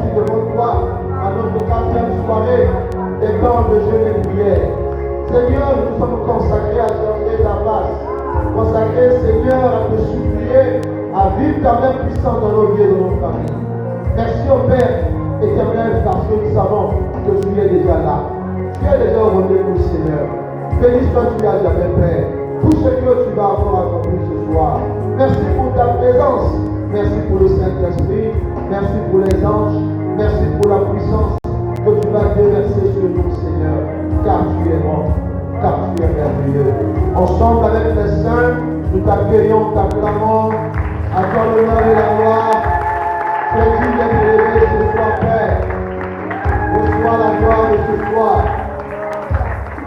ici devant toi à notre 4e soirée des temps de jeûne et prière. Seigneur, nous sommes consacrés à chercher ta face. Consacrés, Seigneur, à te supplier, à vivre ta main puissante dans nos vies et dans nos familles. Merci au Père éternel, parce que nous savons que tu es déjà là. Tu es déjà au rendez-vous, Seigneur. Béni sois-tu à jamais, Père. Tout ce que tu vas encore accomplir ce soir. Merci pour ta présence. Merci pour le Saint-Esprit. Merci pour les anges. Merci pour la puissance que tu vas déverser sur nous, Seigneur. Car tu es bon. Car tu es merveilleux. Ensemble avec les saints, nous t'accueillons, t'acclamons. À toi l'honneur et la gloire. C'est qui vient te lever ce soir, Père. Reçois la gloire de ce soir.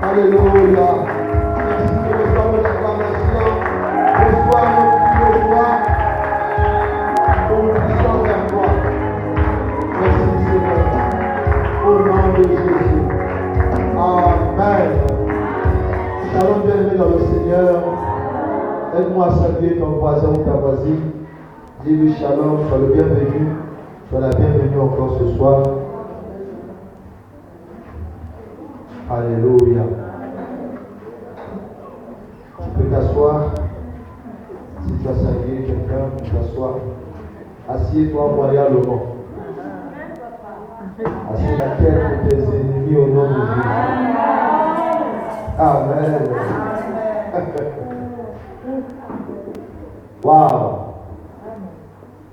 Alléluia. Merci pour le soir de l'acclamation. Reçois nos cris de joie. Pour nous puissons vers toi. Merci Seigneur. Au nom de Jésus. Amen. Shalom, bienvenue dans le Seigneur. Aide-moi à saluer ton voisin ou ta voisine. Dis-lui shalom, sois le bienvenu. Sois la bienvenue encore ce soir. Alléluia. Tu peux t'asseoir. Si tu as salué quelqu'un, tu peux t'asseoir. Assieds-toi royalement. Assieds la tête de tes ennemis au nom de Jésus. Amen. Waouh.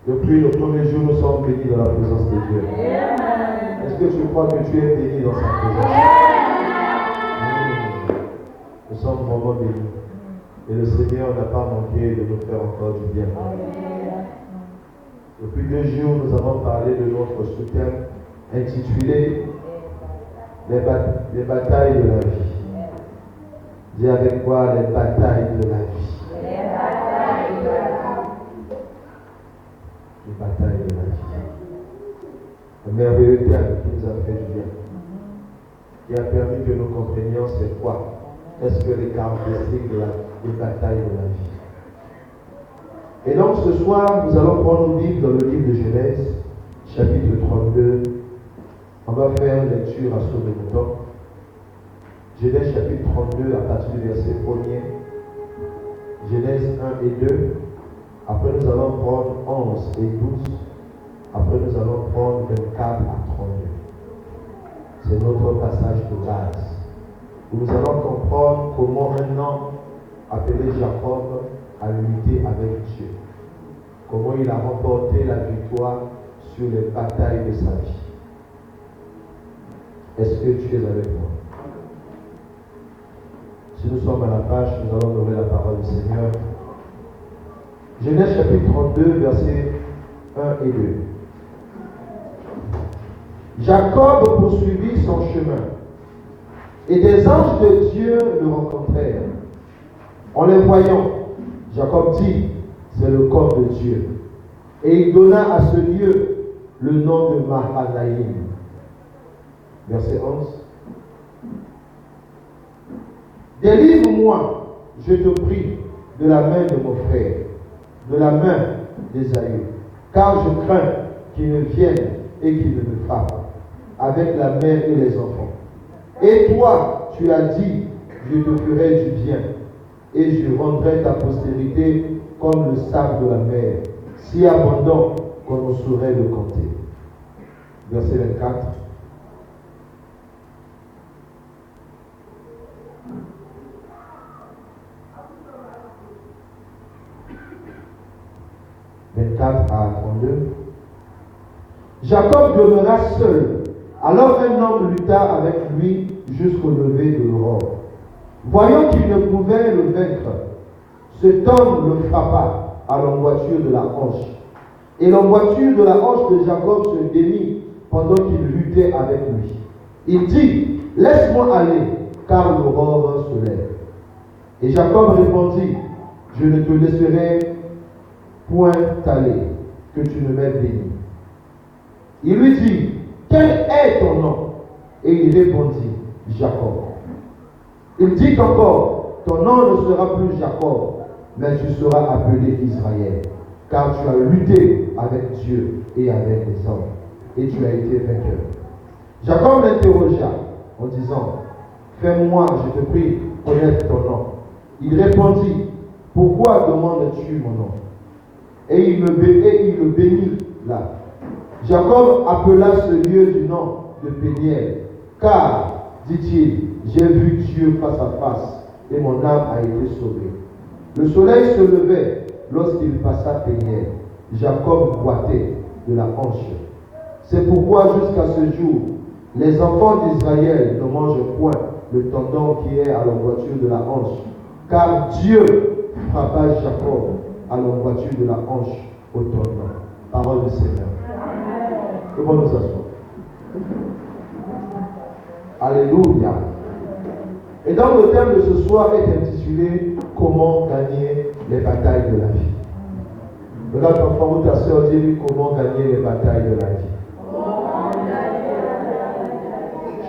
Depuis le premier jour, nous sommes bénis dans la présence de Dieu. Est-ce que tu crois que tu es béni dans sa présence? Nous sommes vraiment bénis. Et le Seigneur n'a pas manqué de nous faire encore du bien. Depuis 2 jours, nous avons parlé de notre sous-thème intitulé les batailles de la vie. Dis avec moi les batailles de la vie. Les batailles de la vie. Un merveilleux terme qui nous a fait du bien. Qui a permis que nous comprenions c'est quoi. Est-ce que les caractéristiques des batailles de la vie. Et donc ce soir, nous allons prendre nos Bibles dans le livre de Genèse, chapitre 32. On va faire lecture à ce moment. Genèse chapitre 32 à partir du verset 1er. Genèse 1 et 2. Après nous allons prendre 11 et 12. Après nous allons prendre 24 à 32. C'est notre passage de base. Où nous allons comprendre comment un homme appelé Jacob a lutté avec Dieu. Comment il a remporté la victoire sur les batailles de sa vie. Est-ce que tu es avec moi? Si nous sommes à la page, nous allons donner la parole du Seigneur. Genèse chapitre 32, versets 1 et 2. Jacob poursuivit son chemin, et des anges de Dieu le rencontrèrent. En les voyant, Jacob dit, c'est le corps de Dieu. Et il donna à ce lieu le nom de Mahanaïm. Verset 11. Délivre-moi, je te prie, de la main de mon frère, de la main d'Ésaü, car je crains qu'il ne vienne et qu'il ne me frappe, avec la mère et les enfants. Et toi, tu as dit, je te ferai du bien, et je rendrai ta postérité comme le sable de la mer, si abondant qu'on ne saurait le compter. Verset 24. À 32. Jacob demeura seul. Alors un homme lutta avec lui jusqu'au lever de l'aurore. Voyant qu'il ne pouvait le vaincre, cet homme le frappa à l'emboîture de la hanche. Et l'emboîture de la hanche de Jacob se démit pendant qu'il luttait avec lui. Il dit, laisse-moi aller, car l'aurore se lève. Et Jacob répondit, je ne te laisserai point aller, que tu ne m'aies béni. Il lui dit, quel est ton nom? Et il répondit, Jacob. Il dit encore, ton nom ne sera plus Jacob, mais tu seras appelé Israël, car tu as lutté avec Dieu et avec les hommes, et tu as été vainqueur. Jacob l'interrogea en disant, fais-moi, je te prie, connaître ton nom. Il répondit, pourquoi demandes-tu mon nom? Et il le bénit là. Jacob appela ce lieu du nom de Péniel, car, dit-il, j'ai vu Dieu face à face, et mon âme a été sauvée. Le soleil se levait lorsqu'il passa Péniel. Jacob boitait de la hanche. C'est pourquoi jusqu'à ce jour, les enfants d'Israël ne mangent point le tendon qui est à l'emboîture de la hanche, car Dieu frappa Jacob à l'emboîture de la hanche au tendon. Parole du Seigneur. Que bon nous asseoir. Alléluia. Et donc le thème de ce soir est intitulé Comment gagner les batailles de la vie. Regarde ton frère ou ta soeur, dis-lui comment gagner les batailles de la vie.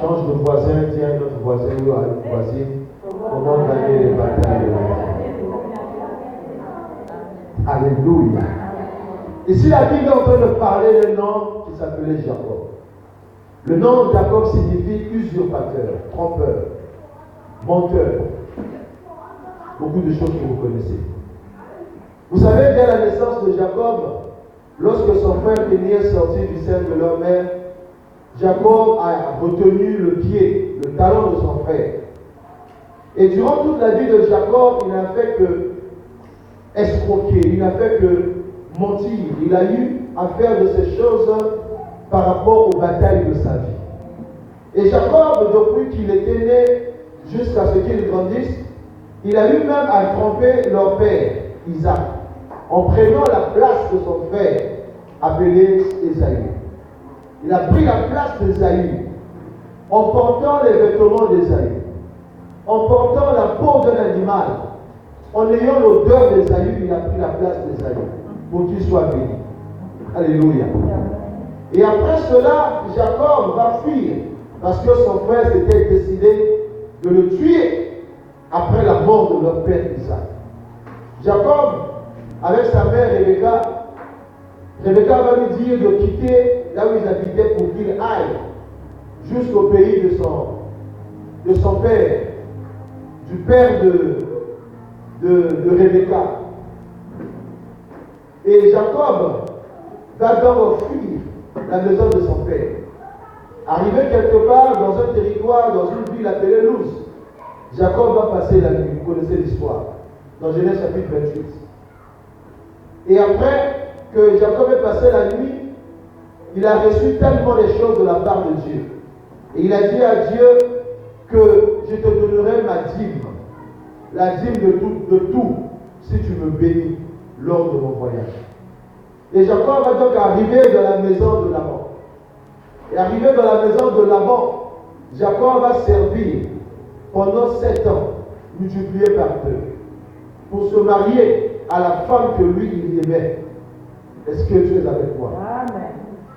Change de voisin, dis à notre voisin ou à une voisine comment gagner les batailles de la vie. Alléluia. Ici la Bible est en train de parler d'un homme qui s'appelait Jacob. Le nom de Jacob signifie usurpateur, trompeur, menteur. Beaucoup de choses que vous connaissez. Vous savez, dès la naissance de Jacob, lorsque son frère Péniel sortit du sein de leur mère, Jacob a retenu le pied, le talon de son frère. Et durant toute la vie de Jacob, il n'a fait que escroquer, il n'a fait que mentir. Il a eu à faire de ces choses par rapport aux batailles de sa vie. Et Jacob, depuis qu'il était né jusqu'à ce qu'il grandisse, il a eu même à tromper leur père, Isaac, en prenant la place de son frère, appelé Ésaü. Il a pris la place d'Ésaü, en portant les vêtements d'Ésaü, en portant la peau d'un animal, en ayant l'odeur d'Ésaü, il a pris la place d'Ésaü, pour qu'il soit béni. Alléluia. Et après cela, Jacob va fuir, parce que son frère s'était décidé de le tuer après la mort de leur père Isaac. Jacob, avec sa mère Rebecca va lui dire de quitter là où ils habitaient pour qu'il aille jusqu'au pays de son père, du père de Rebecca. Et Jacob va donc fuir la maison de son père. Arrivé quelque part dans un territoire, dans une ville appelée Luz, Jacob va passer la nuit. Vous connaissez l'histoire. Dans Genèse chapitre 28. Et après que Jacob ait passé la nuit, il a reçu tellement de choses de la part de Dieu. Et il a dit à Dieu que je te donnerai ma dîme. La dîme de tout, si tu me bénis lors de mon voyage. Et Jacob va donc arriver dans la maison de Laban. Et arrivé dans la maison de Laban, Jacob va servir pendant 7 ans, multiplié par 2, pour se marier à la femme que lui, il aimait. Est-ce que tu es avec moi? Amen.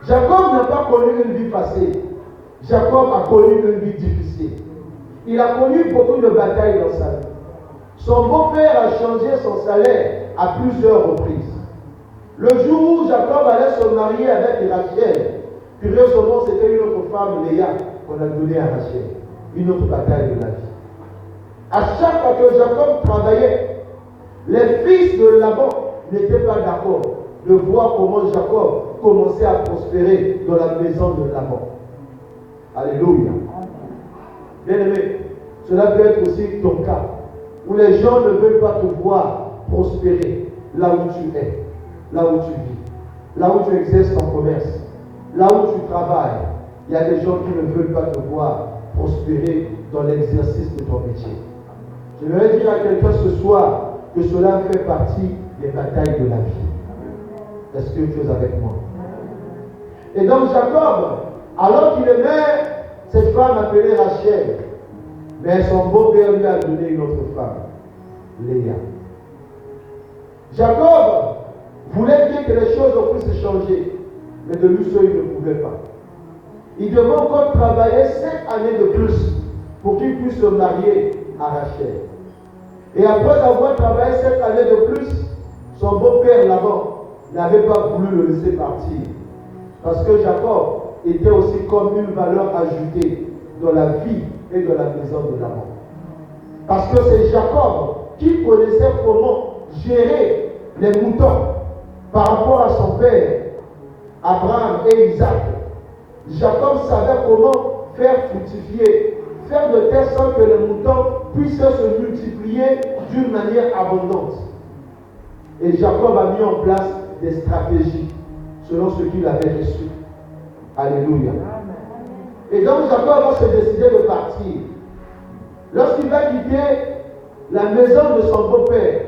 Jacob n'a pas connu une vie facile. Jacob a connu une vie difficile. Il a connu beaucoup de batailles dans sa vie. Son beau-père a changé son salaire à plusieurs reprises. Le jour où Jacob allait se marier avec Rachel, curieusement, c'était une autre femme, Léa, qu'on a donnée à Rachel. Une autre bataille de la vie. À chaque fois que Jacob travaillait, les fils de Laban n'étaient pas d'accord de voir comment Jacob commençait à prospérer dans la maison de Laban. Alléluia. Bien aimé, cela peut être aussi ton cas, où les gens ne veulent pas te voir prospérer là où tu es, là où tu vis, là où tu exerces ton commerce, là où tu travailles. Il y a des gens qui ne veulent pas te voir prospérer dans l'exercice de ton métier. Je vais dire à quelqu'un ce soir que cela fait partie des batailles de la vie. Est-ce que tu es avec moi? Et donc Jacob, alors qu'il aimait cette femme appelée Rachel, mais son beau-père lui a donné une autre femme, Léa. Jacob voulait bien que les choses puissent changer, mais de lui seul il ne pouvait pas. Il devait encore travailler 7 années de plus pour qu'il puisse se marier à Rachel. Et après avoir travaillé 7 années de plus, son beau-père Laban n'avait pas voulu le laisser partir. Parce que Jacob était aussi comme une valeur ajoutée dans la vie et dans la maison de Laban. Parce que c'est Jacob qui connaissait comment gérer les moutons par rapport à son père, Abraham et Isaac. Jacob savait comment faire fructifier, faire de telle sorte que les moutons puissent se multiplier d'une manière abondante. Et Jacob a mis en place des stratégies selon ce qu'il avait reçu. Alléluia. Et donc Jacob va se décider de partir. Lorsqu'il va quitter la maison de son beau-père,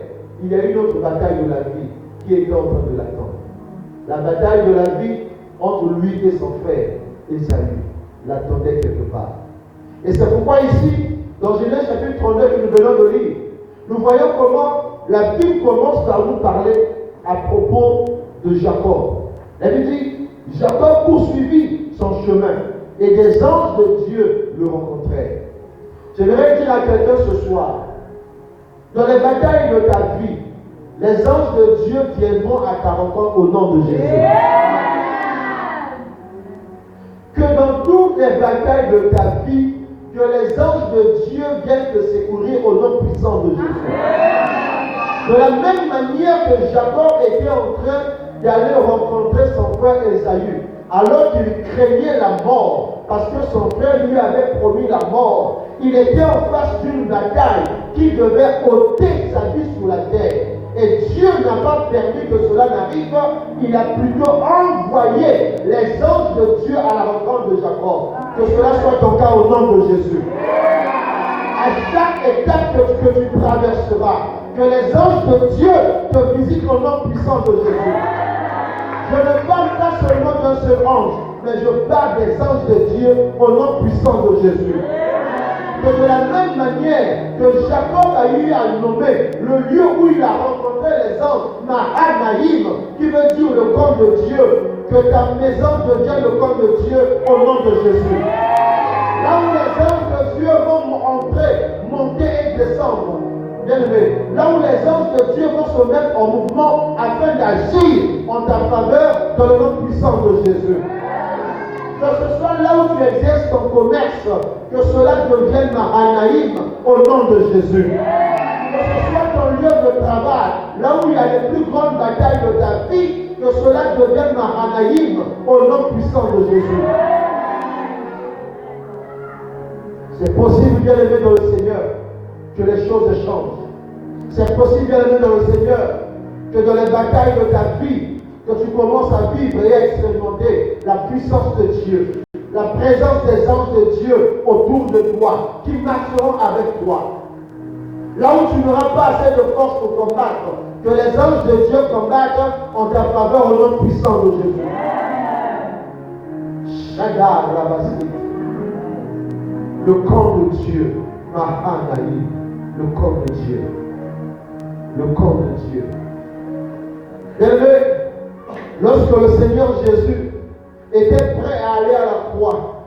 il y a une autre bataille de la vie qui était en train de l'attendre. La bataille de la vie entre lui et son frère Ésaü l'attendait quelque part. Et c'est pourquoi ici, dans Genèse chapitre 39 que nous venons de lire, nous voyons comment la Bible commence par nous parler à propos de Jacob. Elle nous dit, Jacob poursuivit son chemin et des anges de Dieu le rencontrèrent. J'aimerais dire à quelqu'un ce soir, dans les batailles de ta vie, les anges de Dieu viendront à ta rencontre au nom de Jésus. Que dans toutes les batailles de ta vie, que les anges de Dieu viennent te secourir au nom puissant de Jésus. De la même manière que Jacob était en train d'aller rencontrer son frère Ésaü, alors qu'il craignait la mort, parce que son frère lui avait promis la mort, il était en face d'une bataille qui devait ôter sa vie sur la terre. Et Dieu n'a pas permis que cela n'arrive, il a plutôt envoyé les anges de Dieu à la rencontre de Jacob. Que cela soit ton cas au nom de Jésus. À chaque étape que tu traverseras, que les anges de Dieu te visitent au nom puissant de Jésus. Je ne parle pas seulement d'un seul ange, mais je parle des anges de Dieu au nom puissant de Jésus. Que de la même manière que Jacob a eu à nommer le lieu où il a rencontré les anges, Mahanaïm, qui veut dire le camp de Dieu, que ta maison devienne le camp de Dieu au nom de Jésus. Là où les anges de Dieu vont entrer, monter et descendre, bien aimé, là où les anges de Dieu vont se mettre en mouvement afin d'agir en ta faveur dans le nom puissant de Jésus. Que ce soit là où tu exerces ton commerce, que cela devienne Mahanaïm au nom de Jésus. Que ce soit ton lieu de travail, là où il y a les plus grandes batailles de ta vie, que cela devienne Mahanaïm au nom puissant de Jésus. C'est possible, bien aimé dans le Seigneur, que les choses changent. C'est possible, bien aimé dans le Seigneur, que dans les batailles de ta vie, que tu commences à vivre et à expérimenter la puissance de Dieu, la présence des anges de Dieu autour de toi, qui marcheront avec toi. Là où tu n'auras pas assez de force pour combattre, que les anges de Dieu combattent en ta faveur au nom puissant de Jésus. Shaddai Rabasi, le camp de Dieu, Mahanaïm, le camp de Dieu, le camp de Dieu. Aimé, lorsque le Seigneur Jésus était prêt à aller à la croix,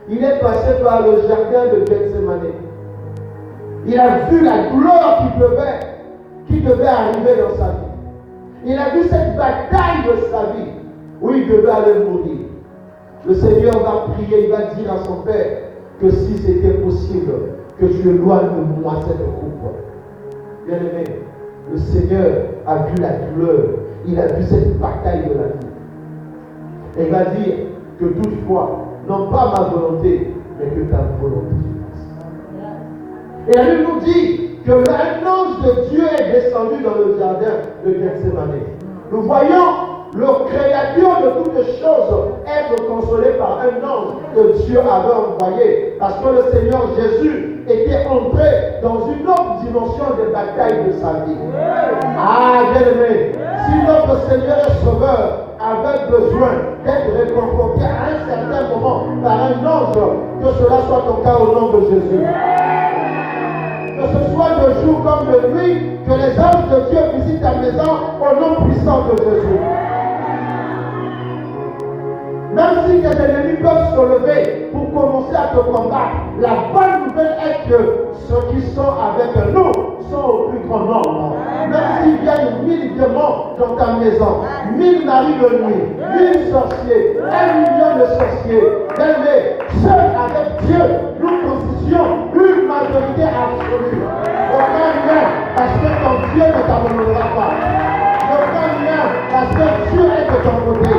il est passé par le jardin de Gethsémani. Il a vu la douleur qui devait arriver dans sa vie. Il a vu cette bataille de sa vie où il devait aller mourir. Le Seigneur va prier, il va dire à son Père que si c'était possible, que tu éloignes de moi cette coupe. Bien aimé, le Seigneur a vu la douleur, il a vu cette bataille de la vie. Et il va dire que toutefois, non pas ma volonté, mais que ta volonté se fasse. Et la Bible nous dit que un ange de Dieu est descendu dans le jardin de Gethsémani. Nous voyons le créateur de toutes choses être consolé par un ange que Dieu avait envoyé. Parce que le Seigneur Jésus était entré dans une autre dimension des batailles de sa vie. Ah, bien aimé, si notre Seigneur et Sauveur avait besoin d'être réconforté à un certain moment par un ange, que cela soit ton cas au nom de Jésus. Que ce soit de jour comme de nuit, que les anges de Dieu visitent ta maison au nom puissant de Jésus. Même si tes ennemis peuvent se lever pour commencer à te combattre, la bonne nouvelle est que ceux qui sont avec nous sont au plus grand nombre. Même s'il y a 1000 démons dans ta maison, 1000 maris de nuit, 1000 sorciers, 1 million de sorciers, mais seul avec Dieu, nous constituons une majorité absolue. Aucun lien, parce que ton Dieu ne t'abandonnera pas. Aucun lien, parce que Dieu est de ton côté.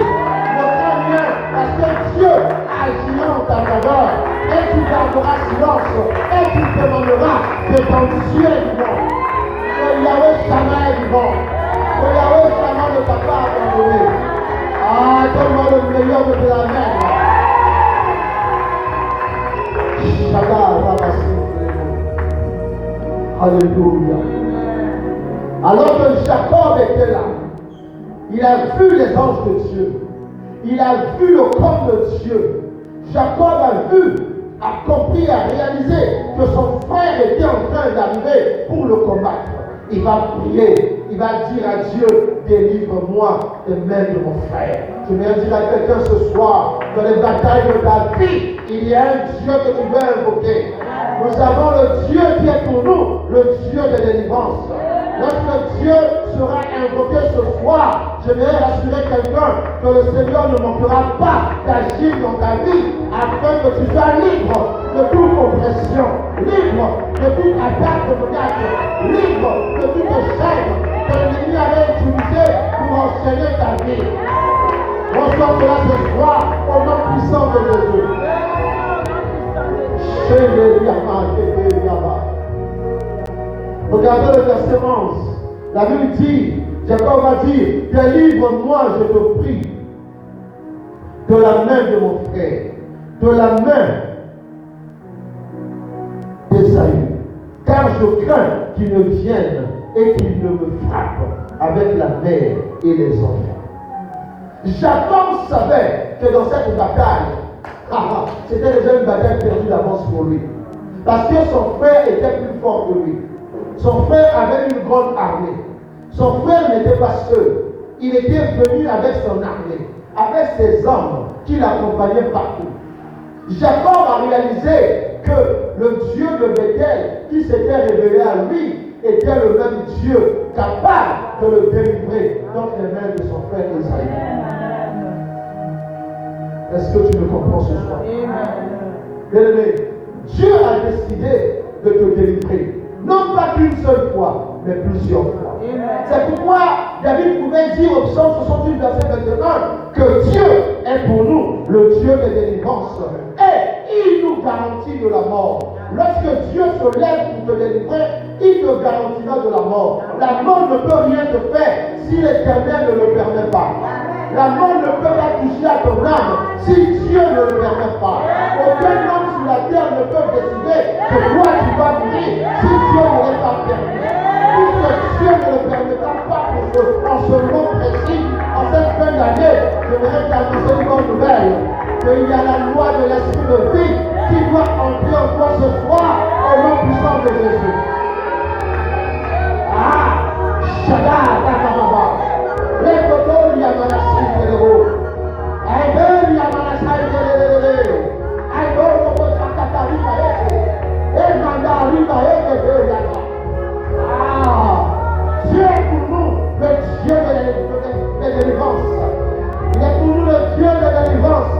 Aucun lien, parce que Dieu agira en ta faveur. Et tu garderas silence. Et tu demanderas que ton Dieu est vivant. Que Yahweh Shammah est vivant. Que Yahweh Shammah ne t'a pas abandonné. Ah, donne-moi le meilleur de la mer. Alléluia. Alors que Jacob était là, il a vu les anges de Dieu. Il a vu le corps de Dieu. Jacob a vu, a compris, a réalisé que son frère était en train d'arriver pour le combattre. Il va prier, il va dire à Dieu, délivre-moi des mains de mon frère. Je viens dire à quelqu'un ce soir, dans les batailles de ta vie, il y a un Dieu que tu veux invoquer. Nous avons le Dieu qui est pour nous, le Dieu de délivrance. Lorsque Dieu sera invoqué ce soir, je vais rassurer quelqu'un que le Seigneur ne manquera pas d'agir dans ta vie afin que tu sois libre de toute oppression, libre de toute attaque de théâtre, libre de toute chaîne que l'ennemi avait utilisée pour enchaîner ta vie. Reçois cela ce soir au nom puissant de Jésus. Regardez le verset 11. La Bible dit, Jacob va dire, délivre-moi, je te prie, de la main de mon frère, de la main d'Ésaü, car je crains qu'il ne vienne et qu'il ne me frappe avec la mère et les enfants. Jacob savait que dans cette bataille, c'était déjà une bataille perdue d'avance pour lui. Parce que son frère était plus fort que lui. Son frère avait une grande armée. Son frère n'était pas seul. Il était venu avec son armée, avec ses hommes qui l'accompagnaient partout. Jacob a réalisé que le Dieu de Bethel qui s'était révélé à lui était le même Dieu capable de le délivrer dans les mains de son frère Esaü. Est-ce que tu me comprends ce soir? Bien-aimé, Dieu a décidé de te délivrer. Non pas qu'une seule fois, mais plusieurs fois. C'est pourquoi David pouvait dire au psaume 68, verset 21 que Dieu est pour nous le Dieu de délivrance. Et il nous garantit de la mort. Lorsque Dieu se lève pour te délivrer, il te garantira de la mort. La mort ne peut rien te faire si l'Éternel ne le permet pas. La mort ne peut pas toucher à ton âme si Dieu ne le permet pas. Aucun homme sur la terre ne peut décider que toi tu vas mourir si Dieu ne l'ait pas permis. Puisque Dieu ne le permettra pas en ce moment précis, en cette fin d'année, je voudrais t'annoncer une bonne nouvelle. Qu'il y a la loi de l'esprit de vie qui doit entrer en toi ce soir au nom puissant de Jésus. Ah, Shaddai, Rakababa. Lekoto Yamanasi Telebo. Aïe, Yamanasai Telele. Aïe, Robo Sakatari Baeke. Et Mandari Baeke de Yama. Ah, Dieu est pour nous le Dieu de délivrance. Il est pour nous le Dieu de délivrance.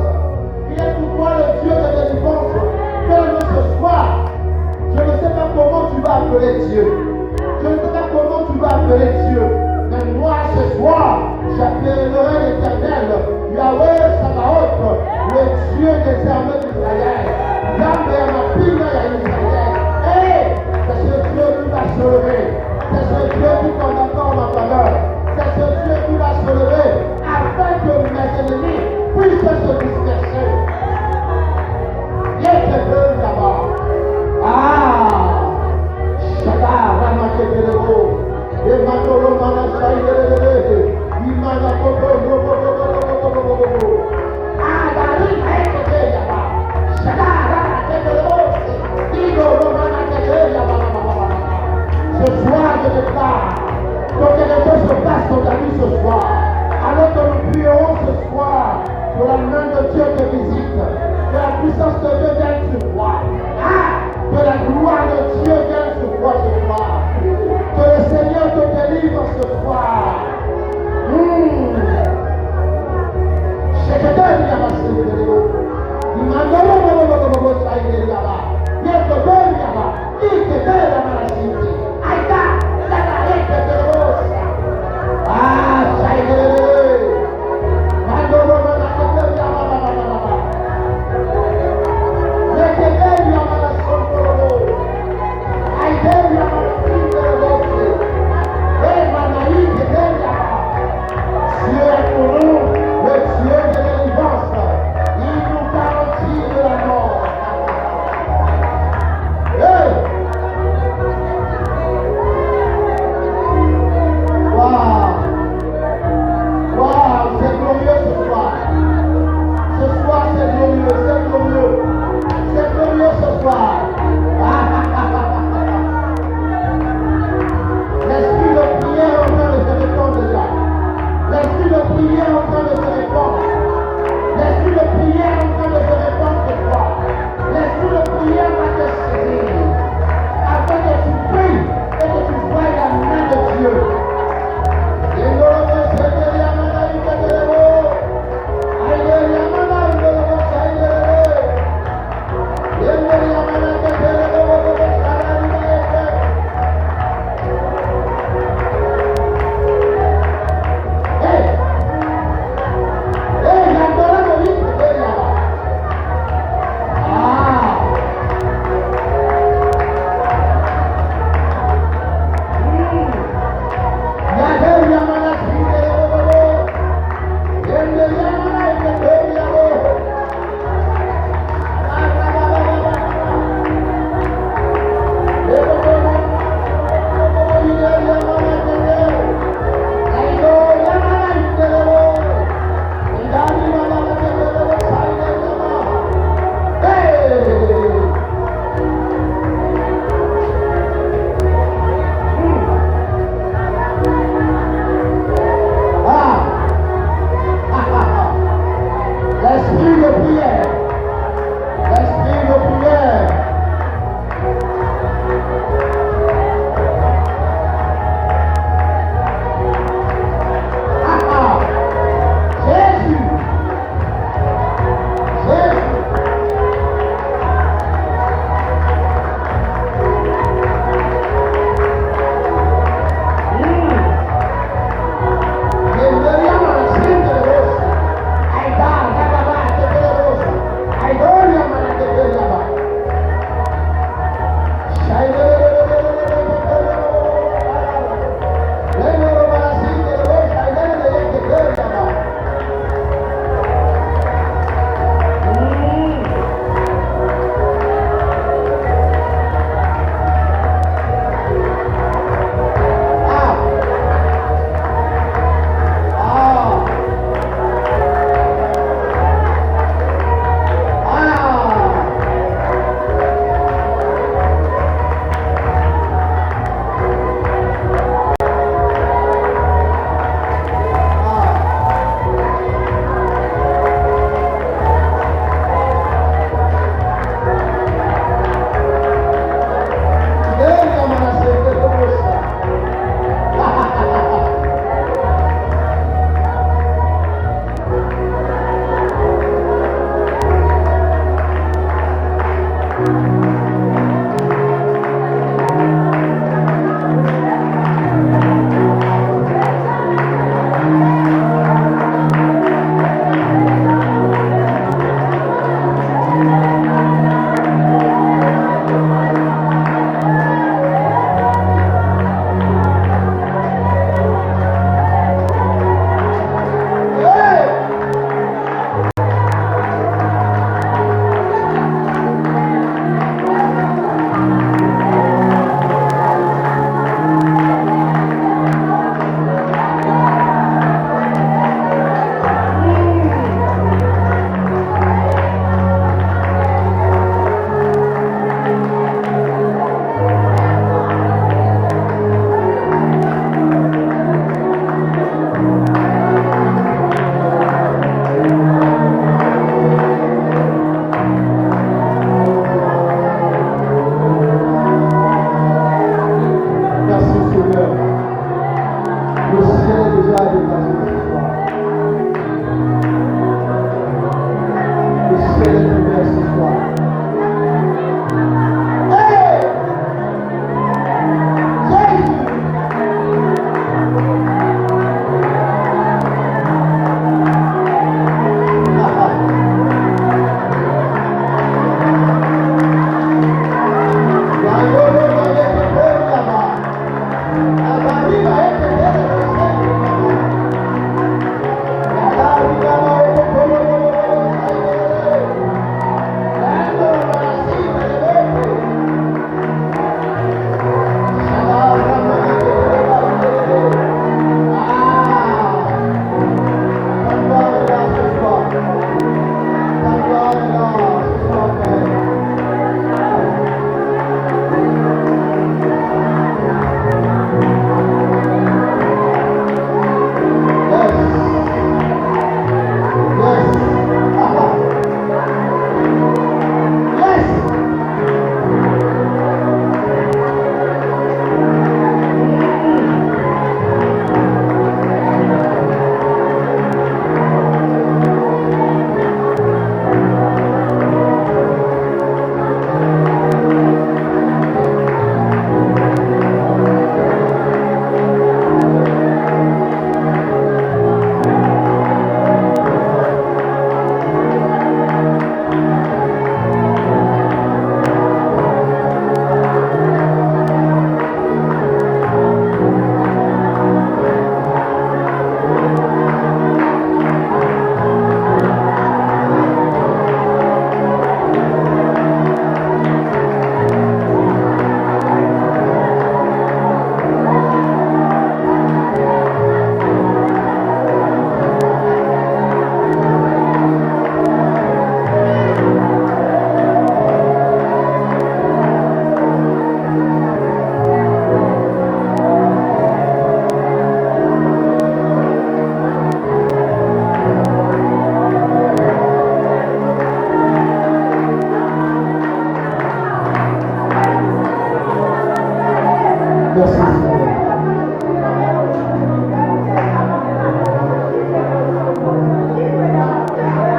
Il est pour moi le Dieu de délivrance. Donne-nous ce soir. Je ne sais pas comment tu vas appeler Dieu. Je ne sais pas comment tu vas appeler Dieu. Mais moi, ce soir, j'appellerai l'Éternel, Yahweh Sabaoth, le Dieu des armées d'Israël. Yahweh Mapina Israël. Hé, c'est ce Dieu qui va se lever. C'est ce Dieu qui combattra en ma faveur. C'est ce Dieu qui va se lever afin que mes ennemis puissent se disperser. Yétebe là-bas. Ah, Shaddai, Ramaketelebo. Emmanuel Manasai Delele, Imana Koto, Adari Ekete Yaba, Shadara Ketelebo, Ido Romana Kete Yaba. Ce soir, je déclare que quelque chose se passe dans ta vie ce soir. Alors que nous prierons ce soir, que la main de Dieu te visite, que la puissance de Dieu vienne sur toi. Ah, que la gloire de Dieu vienne sur je crois ce soir. Que le Seigneur te délivre ce soir. C'est que Dieu lui a passé le délivré. Il m'a donné le ça il est là-bas. Il est de Dieu là-bas. Il est de Dieu là-bas. Aïda, là-bas, il est de Dieu. Ah, ça il est là. Hey,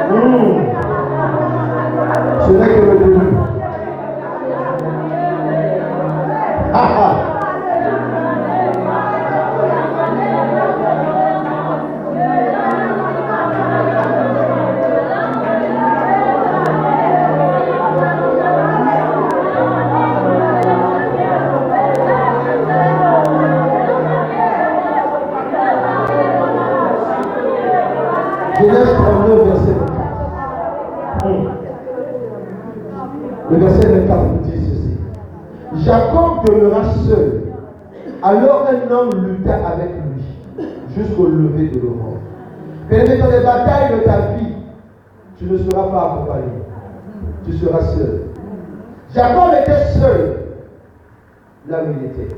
Ce n'est que le début. Genèse 39, verset 24. Le verset 24 nous dit ceci. Jacob demeura seul. Alors un homme lutta avec lui jusqu'au lever de l'aurore. Mais dans les batailles de ta vie, tu ne seras pas accompagné. Tu seras seul. Jacob était seul là où il était.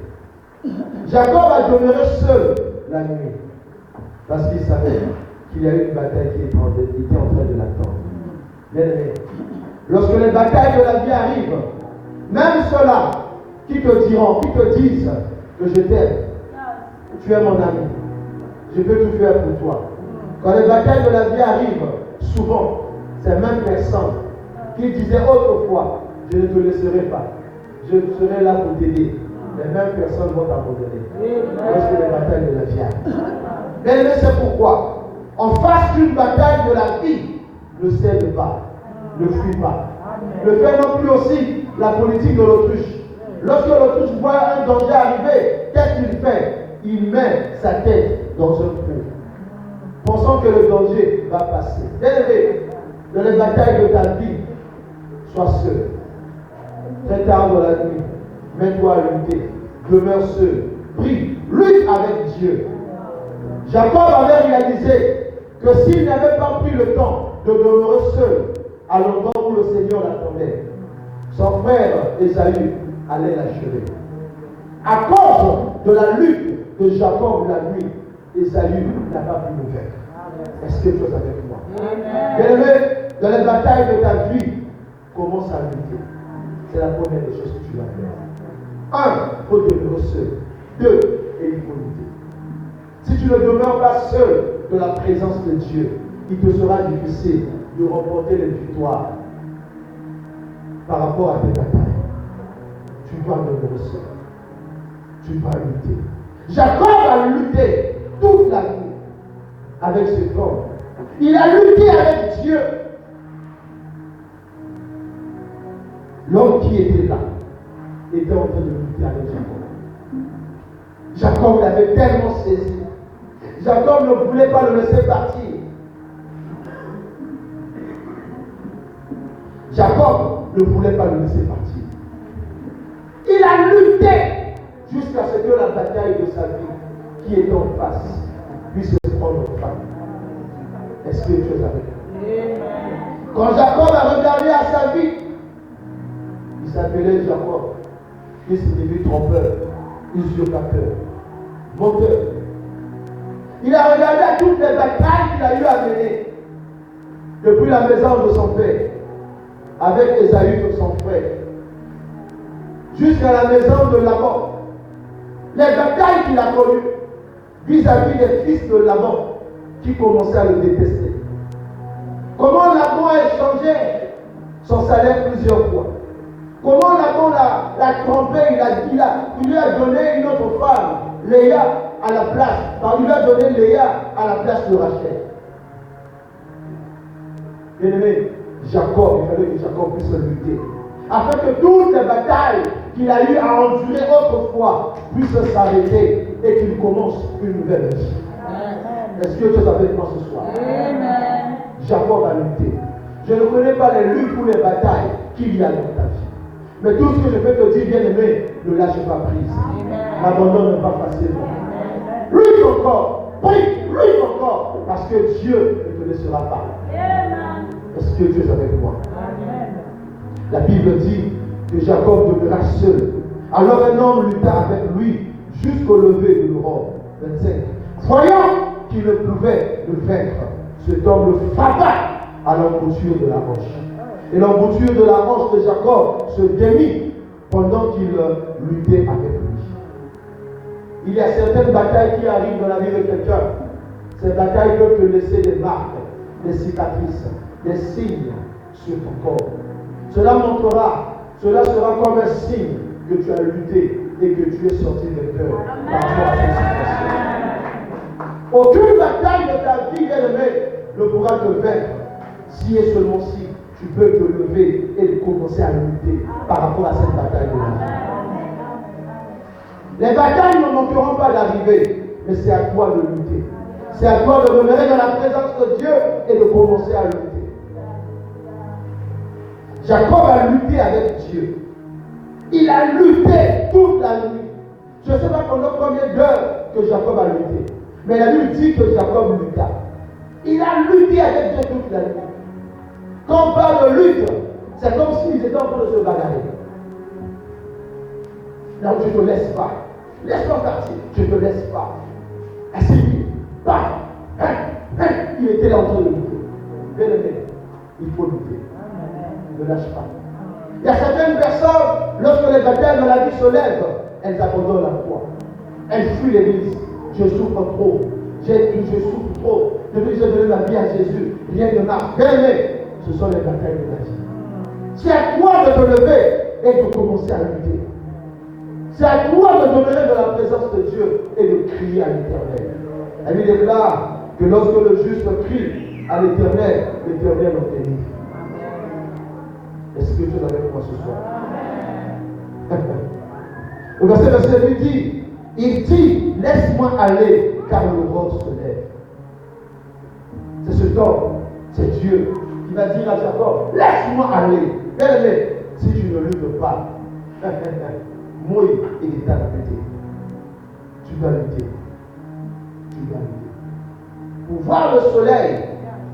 Jacob a demeuré seul la nuit parce qu'il savait qu'il y a eu une bataille qui était en train de l'attendre. Bien aimé, lorsque les batailles de la vie arrivent, même ceux-là qui te diront, qui te disent que je t'aime, tu es mon ami, je peux tout faire pour toi. Quand les batailles de la vie arrivent, souvent, ces mêmes personnes qui disaient autrefois, je ne te laisserai pas, je serai là pour t'aider, les mêmes personnes vont t'abandonner lorsque les batailles de la vie arrivent. Bien aimé, c'est pourquoi en face d'une bataille de la vie, ne cède pas, ne fuis pas. Ne fais non plus aussi la politique de l'autruche. Lorsque l'autruche voit un danger arriver, qu'est-ce qu'il fait? Il met sa tête dans un trou, pensant que le danger va passer. Bien aimé, dans les batailles de ta vie, sois seul. Très tard dans la nuit, mets-toi à lutter, demeure seul, prie, lutte avec Dieu. Jacob avait réalisé que s'il n'avait pas pris le temps de demeurer seul à l'endroit où le Seigneur l'attendait, son frère Ésaü allait l'achever. À cause de la lutte de Jacob la nuit, Ésaü n'a pas pu le vaincre. Est-ce que tu es avec moi? Bien-aimé, dans les batailles de ta vie, commence à lutter. C'est la première des choses que tu vas faire. 1, il faut demeurer seul. 2, et il faut lutter. Si tu ne demeures pas seul de la présence de Dieu, il te sera difficile de remporter les victoires par rapport à tes batailles. Tu dois demeurer seul. Tu dois lutter. Jacob a lutté toute la nuit avec cet homme. Il a lutté avec Dieu. L'homme qui était là était en train de lutter avec Jacob. Jacob l'avait tellement saisi. Jacob ne voulait pas le laisser partir. Jacob ne voulait pas le laisser partir. Il a lutté jusqu'à ce que la bataille de sa vie, qui était en face, puisse prendre fin. Est-ce que tu es avec moi? Quand Jacob a regardé à sa vie, il s'appelait Jacob, qui signifie trompeur, usurpateur, menteur. Il a regardé à toutes les batailles qu'il a eu à mener. Depuis la maison de son père, avec Ésaü, son frère, jusqu'à la maison de Laban. Les batailles qu'il a connues vis-à-vis des fils de Laban qui commençaient à le détester. Comment Laban a échangé son salaire plusieurs fois. Comment Laban l'a trompé, il lui a donné une autre femme, Léa, à la place. Il lui a donné Léa à la place de Rachel. Bien-aimé, Jacob, il fallait que Jacob puisse lutter. Afin que toutes les batailles qu'il a eu à endurer autrefois puissent s'arrêter et qu'il commence une nouvelle vie. Est-ce que tu es avec moi ce soir? Amen. Jacob a lutté. Je ne connais pas les luttes ou les batailles qu'il y a dans ta vie. Mais tout ce que je peux te dire, bien aimé, ne lâche pas prise. N'abandonne pas facilement. Lutte encore, prie, lutte encore, parce que Dieu ne te laissera pas. Est-ce que tu es avec moi? Amen. La Bible dit que Jacob demeura seul. Alors un homme lutta avec lui jusqu'au lever de l'aurore. 25. Voyant qu'il ne pouvait le vaincre, cet homme le frappa à l'embouchure de la roche. Et l'embouchure de la roche de Jacob se démit pendant qu'il luttait avec lui. Il y a certaines batailles qui arrivent dans la vie de quelqu'un. Ces batailles peuvent te laisser des marques, des cicatrices. des signes sur ton corps. Cela sera comme un signe que tu as lutté et que tu es sorti de peur par rapport à cette situation. Aucune bataille de ta vie, bien-aimé, ne pourra te vaincre si et seulement si tu peux te lever et commencer à lutter par rapport à cette bataille de la vie. Les batailles ne manqueront pas d'arriver, mais c'est à toi de lutter. C'est à toi de demeurer dans la présence de Dieu et de commencer à lutter. Jacob a lutté avec Dieu. Il a lutté toute la nuit. Je ne sais pas pendant combien d'heures que Jacob a lutté. Mais la Bible dit que Jacob lutta. Il a lutté avec Dieu toute la nuit. Quand on parle de lutte, c'est comme s'ils étaient en train de se bagarrer. Non, je ne te laisse pas. Laisse-moi partir. Je ne te laisse pas. Assieds-lui. Il était là en train de lutter. Bien-aimé, il faut lutter. Ne lâche pas. Il y a certaines personnes, lorsque les batailles dans la vie se lèvent, elles abandonnent la foi. Elles fuient l'église. Je souffre trop. Je souffre trop. Depuis que j'ai donné ma vie à Jésus, rien ne marche. Bien-aimé, ce sont les batailles de la vie. C'est à toi de te lever et de commencer à lutter. C'est à toi de demeurer dans la présence de Dieu et de crier à l'Éternel. La Bible déclare que lorsque le juste crie à l'Éternel, l'Éternel l'entend. Est-ce que tu es avec moi ce soir? Le verset lui dit, il dit, laisse-moi aller, car l'aurore se lève. C'est ce temps, c'est Dieu qui va dire à Jacob, laisse-moi aller. Bien-aimé, si tu ne luttes pas, moi, il est à la pété. Tu dois lutter. Tu dois lutter. Pour voir le soleil,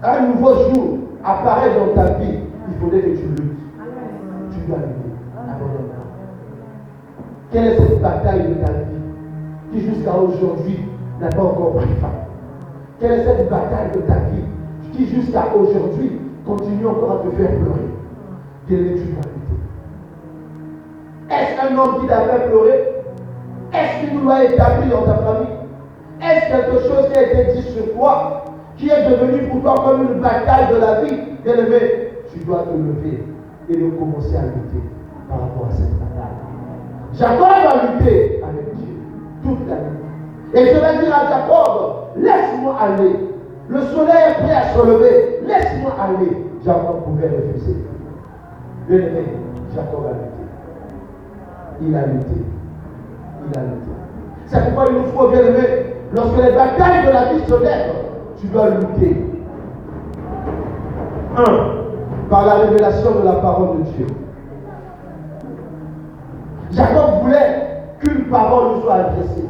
un nouveau jour apparaître dans ta vie, il faudrait que tu luttes. Tu dois lutter. Abandonne-toi. Quelle est cette bataille de ta vie qui jusqu'à aujourd'hui n'a pas encore pris fin? Quelle est cette bataille de ta vie qui jusqu'à aujourd'hui continue encore à te faire pleurer? Quelle est tu dois lutter? Est-ce qu'un homme qui t'a fait pleurer? Est-ce qu'il doit établir dans ta famille? Est-ce quelque chose qui a été dit sur toi, qui est devenu pour toi comme une bataille de la vie? Bien-aimé, tu dois te lever et de commencer à lutter par rapport à cette bataille. Jacob a lutté avec Dieu toute la nuit. Et je vais dire à Jacob, laisse-moi aller. Le soleil est prêt à se lever. Laisse-moi aller. Jacob pouvait refuser. Bien-aimé, Jacob a lutté. Il a lutté. Il a lutté. C'est pourquoi il nous faut, bien-aimé, lorsque les batailles de la vie se lèvent, tu dois lutter. 1. Par la révélation de la parole de Dieu. Jacob voulait qu'une parole lui soit adressée.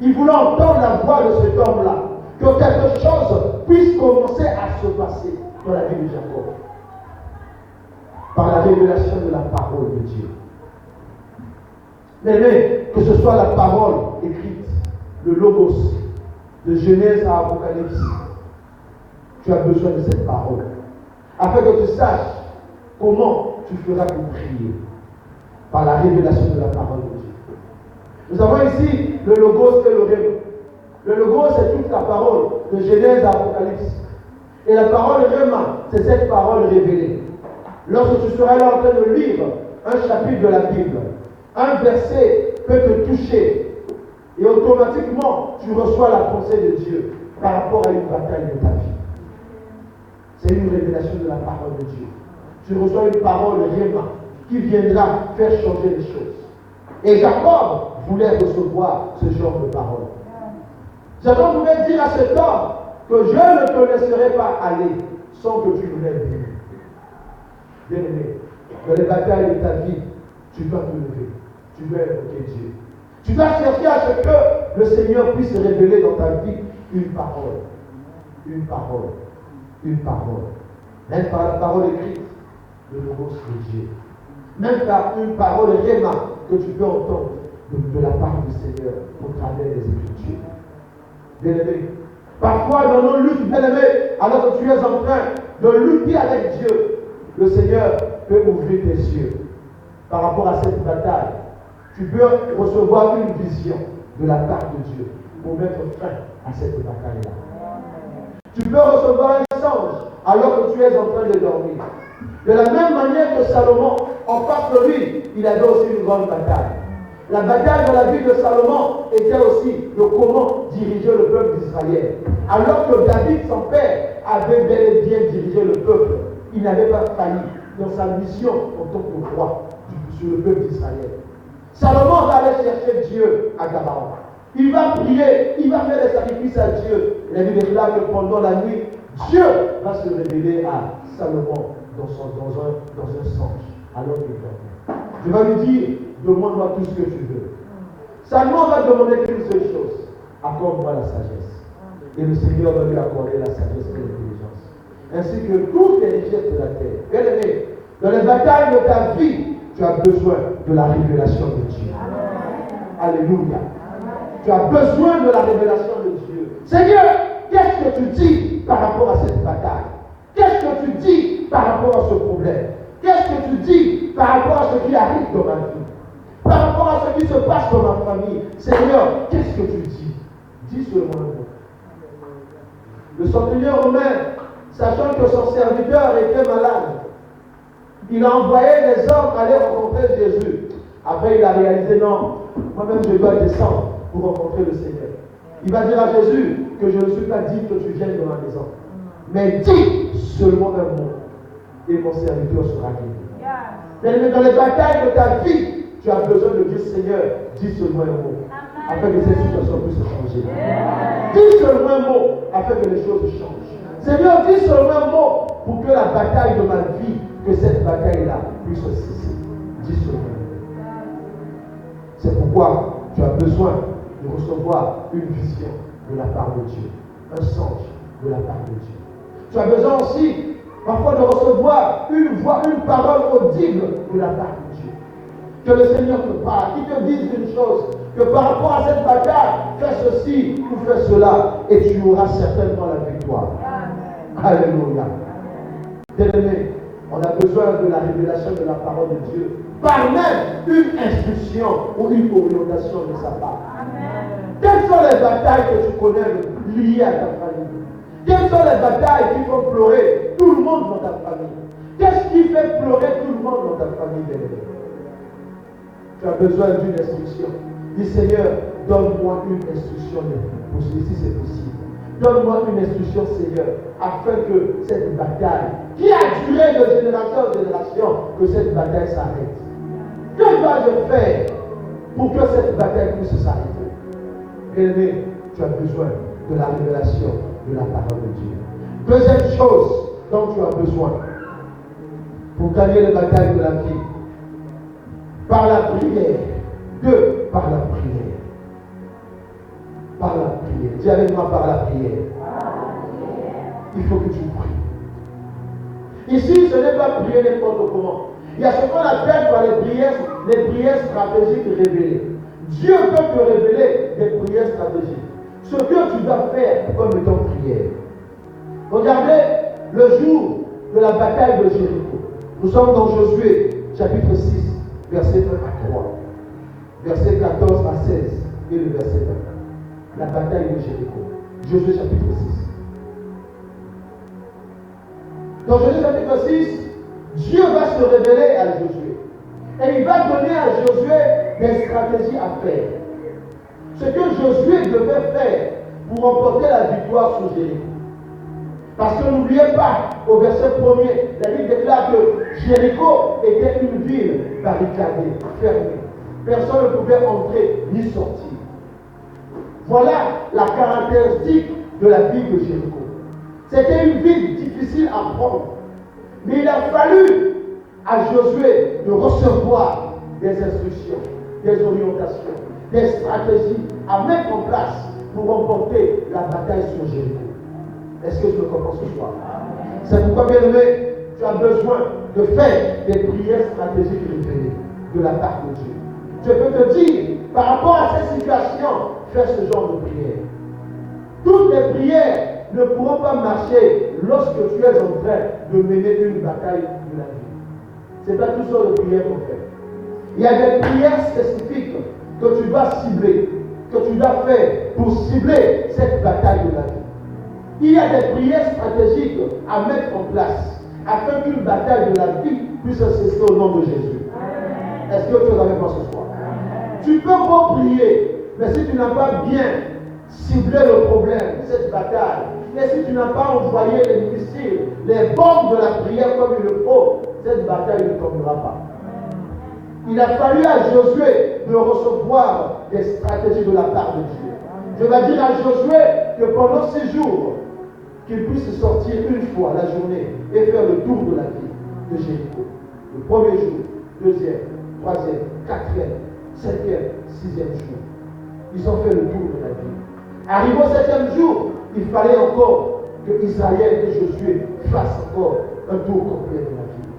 Il voulait entendre la voix de cet homme-là. Que quelque chose puisse commencer à se passer dans la vie de Jacob. Par la révélation de la parole de Dieu. Mais que ce soit la parole écrite, le logos, de Genèse à Apocalypse, tu as besoin de cette parole. Afin que tu saches comment tu feras pour prier. Par la révélation de la parole de Dieu. Nous avons ici le logos et le rhéma. Le logos, c'est toute la parole de Genèse à Apocalypse. Et la parole rhéma, c'est cette parole révélée. Lorsque tu seras là en train de lire un chapitre de la Bible, un verset peut te toucher et automatiquement tu reçois la pensée de Dieu par rapport à une bataille de ta vie. C'est une révélation de la parole de Dieu. Tu reçois une parole rhéma qui viendra faire changer les choses. Et Jacob voulait recevoir ce genre de parole. Jacob voulait dire à cet homme que je ne te laisserai pas aller sans que tu me l'aies dit. Bien-aimé, dans les batailles de ta vie, tu dois te lever. Tu dois évoquer Dieu. Tu dois chercher à ce que le Seigneur puisse révéler dans ta vie une parole. Une parole. Une parole. Même par la parole écrite, le logos de Dieu. Même par une parole rhéma que tu peux entendre de la part du Seigneur au travers des Écritures. Bien-aimé, parfois dans nos luttes, bien-aimé, alors que tu es en train de lutter avec Dieu, le Seigneur peut ouvrir tes yeux par rapport à cette bataille. Tu peux recevoir une vision de la part de Dieu pour mettre fin à cette bataille-là. Tu peux recevoir un songe alors que tu es en train de dormir. De la même manière que Salomon, en face de lui, il avait aussi une grande bataille. La bataille dans la vie de Salomon était aussi de comment diriger le peuple d'Israël. Alors que David, son père, avait bel et bien dirigé le peuple, il n'avait pas failli dans sa mission en tant que roi sur le peuple d'Israël. Salomon va aller chercher Dieu à Gabaon. Il va prier, il va faire des sacrifices à Dieu. La Bible déclare que pendant la nuit, Dieu va se révéler à Salomon dans un songe, alors qu'il dormait. Je vais lui dire, demande-moi tout ce que tu veux. Salomon va demander qu'une seule chose, accorde-moi la sagesse. Et le Seigneur va lui accorder la sagesse et l'intelligence, ainsi que toutes les richesses de la terre. Bien aimé, dans les batailles de ta vie, tu as besoin de la révélation de Dieu. Alléluia. Tu as besoin de la révélation de Dieu. Seigneur, qu'est-ce que tu dis par rapport à cette bataille? Qu'est-ce que tu dis par rapport à ce problème? Qu'est-ce que tu dis par rapport à ce qui arrive dans ma vie? Par rapport à ce qui se passe dans ma famille? Seigneur, qu'est-ce que tu dis? Dis seulement un mot. Le centurion romain, sachant que son serviteur était malade, il a envoyé les hommes aller rencontrer Jésus. Après, il a réalisé, non, moi-même je dois descendre pour rencontrer le Seigneur. Il va dire à Jésus que je ne suis pas dit que tu viennes dans ma maison. Mais dis seulement un mot et mon serviteur sera guéri. Mais dans les batailles de ta vie, tu as besoin de dire, Seigneur, dis seulement un mot afin que cette situation puisse changer. Dis seulement un mot afin que les choses changent. Seigneur, dis seulement un mot pour que la bataille de ma vie, que cette bataille-là puisse cesser. Dis seulement un mot. C'est pourquoi tu as besoin de recevoir une vision de la part de Dieu, un songe de la part de Dieu. Tu as besoin aussi parfois de recevoir une voix, une parole audible de la part de Dieu. Que le Seigneur te parle, qu'il te dise une chose, que par rapport à cette bataille, fais ceci ou fais cela, et tu auras certainement la victoire. Alléluia. Bien-aimé, on a besoin de la révélation de la parole de Dieu, par même une instruction ou une orientation de sa part. Quelles sont les batailles que tu connais liées à ta famille? Quelles sont les batailles qui font pleurer tout le monde dans ta famille? Qu'est-ce qui fait pleurer tout le monde dans ta famille, bien-aimé? Tu as besoin d'une instruction. Dis, Seigneur, donne-moi une instruction pour ceci, c'est possible. Donne-moi une instruction, Seigneur, afin que cette bataille, qui a duré de génération en génération, que cette bataille s'arrête. Que dois-je faire pour que cette bataille puisse s'arrêter? Bien-aimé, tu as besoin de la révélation de la parole de Dieu. Deuxième chose dont tu as besoin pour gagner les batailles de la vie, par la prière. Par la prière. Par la prière. Dis avec moi, par la prière. Il faut que tu pries. Ici, ce n'est pas prier n'importe comment. Il y a ce qu'on appelle par les prières stratégiques révélées. Dieu peut te révéler des prières stratégiques. Ce que tu dois faire comme étant prière. Regardez le jour de la bataille de Jéricho. Nous sommes dans Josué, chapitre 6, verset 1 à 3. Verset 14 à 16 et le verset 20. La bataille de Jéricho. Josué chapitre 6. Dans Josué chapitre 6, Dieu va se révéler à Josué. Et il va donner à Josué des stratégies à faire. Ce que Josué devait faire pour remporter la victoire sur Jéricho. Parce que n'oubliez pas, au verset 1er, la Bible déclare que Jéricho était une ville barricadée, fermée. Personne ne pouvait entrer ni sortir. Voilà la caractéristique de la ville de Jéricho. C'était une ville difficile à prendre. Mais il a fallu à Josué de recevoir des instructions, des orientations, des stratégies à mettre en place pour remporter la bataille sur Jéricho. Est-ce que tu le comprends ce soir? C'est pourquoi, bien aimé, tu as besoin de faire des prières stratégiques révélées de la part de Dieu. Je peux te dire, par rapport à cette situation, fais ce genre de prière. Toutes les prières ne pourront pas marcher lorsque tu es en train de mener une bataille de la vie. Ce n'est pas tout ça de prières qu'on fait. Il y a des prières spécifiques que tu dois cibler, que tu dois faire pour cibler cette bataille de la vie. Il y a des prières stratégiques à mettre en place afin qu'une bataille de la vie puisse cesser au nom de Jésus. Est-ce que tu es avec moi ce soir? Tu peux pas prier, mais si tu n'as pas bien ciblé le problème, cette bataille, et si tu n'as pas envoyé les missiles, les bombes de la prière comme il le faut, cette bataille ne tombera pas. Il a fallu à Josué de recevoir des stratégies de la part de Dieu. Je vais dire à Josué que pendant 6 jours, qu'il puisse sortir une fois la journée et faire le tour de la ville de Jéricho. Le premier jour, deuxième, troisième, quatrième, cinquième, sixième jour. Ils ont fait le tour de la ville. Arrivé au 7e jour, il fallait encore que Israël et Josué fassent encore un tour complet de la ville.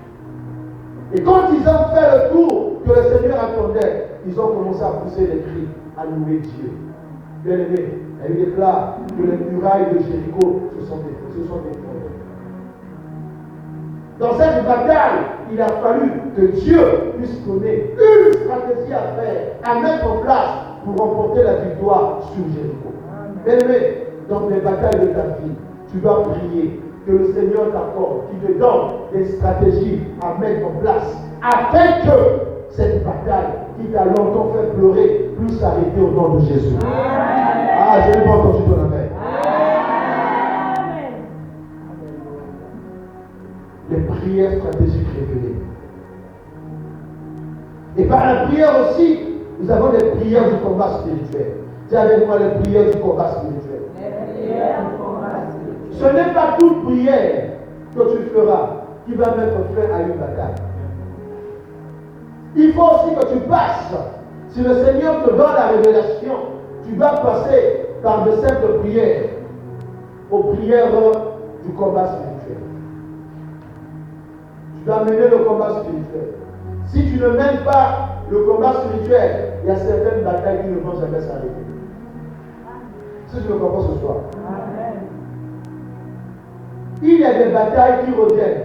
Et quand ils ont fait le tour que le Seigneur attendait, ils ont commencé à pousser des cris, à louer Dieu. Bien aimé, elle déclare que les murailles de Jéricho se sont effondrées. Dans cette bataille, il a fallu que Dieu puisse donner une stratégie à faire, à mettre en place pour remporter la victoire sur Jéricho. Bien aimé, dans les batailles de ta vie, tu dois prier que le Seigneur t'accorde, qu'il te donne des stratégies à mettre en place afin que cette bataille qui t'a longtemps fait pleurer puisse s'arrêter au nom de Jésus. Ah, je n'ai pas entendu ton amen. Les prières stratégiques révélées. Et par la prière aussi, nous avons des prières du combat spirituel. Dis avec moi les prières du combat spirituel. Ce n'est pas toute prière que tu feras qui va mettre fin à une bataille. Il faut aussi que tu passes. Si le Seigneur te donne la révélation, tu dois passer par de simples prières aux prières du combat spirituel. Tu dois mener le combat spirituel. Si tu ne mènes pas le combat spirituel, il y a certaines batailles qui ne vont jamais s'arrêter. Si tu me comprends ce soir. Il y a des batailles qui reviennent.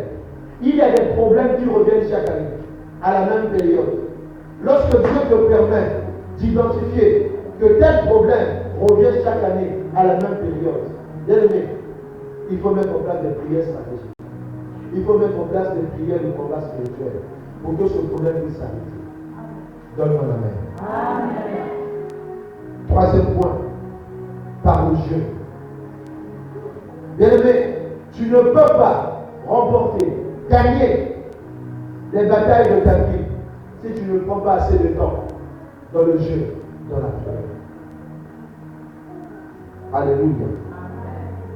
Il y a des problèmes qui reviennent chaque année, à la même période. Lorsque Dieu te permet d'identifier que tel problème revient chaque année à la même période, bien aimé, il faut mettre en place des prières stratégiques. Il faut mettre en place des prières de combat spirituel pour que ce problème puisse s'arrêter. Donne-moi la main. Amen. Troisième point, par le jeûne. Bien aimé, tu ne peux pas remporter, gagner les batailles de ta vie si tu ne prends pas assez de temps dans le jeûne, dans la prière. Alléluia.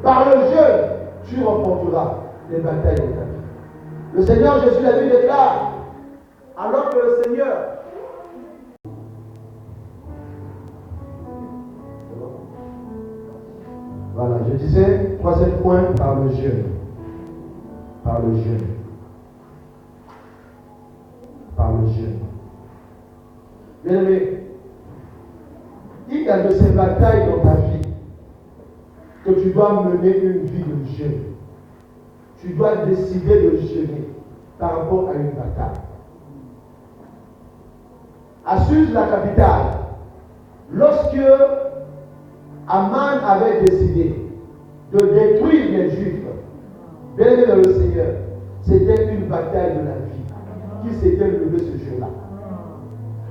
Par le jeûne, tu remporteras les batailles de ta vie. Le Seigneur Jésus la Bible déclare, alors que le Seigneur voilà, je disais, troisième point, par le jeûne. Par le jeûne. Par le jeûne. Bien aimé, il y a de ces batailles dans ta vie que tu dois mener une vie de jeûne. Tu dois décider de jeûner par rapport à une bataille. À Suse, la capitale, lorsque Aman avait décidé de détruire les Juifs, bien aimé dans le Seigneur, c'était une bataille de la vie qui s'était levée ce jour-là.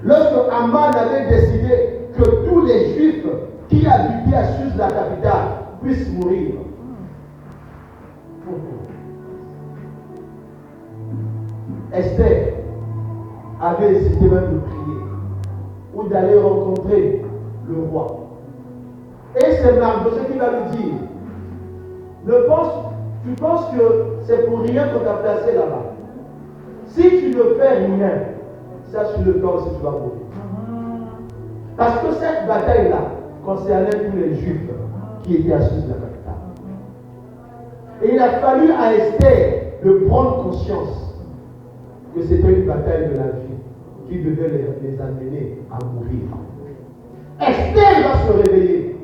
Lorsque Aman avait décidé que tous les Juifs qui habitaient à Suse, la capitale, puissent mourir, Esther avait hésité même de prier ou d'aller rencontrer le roi. Et c'est Mardochée qui va lui dire, tu penses que c'est pour rien qu'on t'a placé là-bas. Si tu ne fais rien, sache le temps si tu vas mourir. Parce que cette bataille-là concernait tous les Juifs qui étaient assis de la capitale. Et il a fallu à Esther de prendre conscience que c'était une bataille de la vie qui devait les amener à mourir. Esther va se réveiller.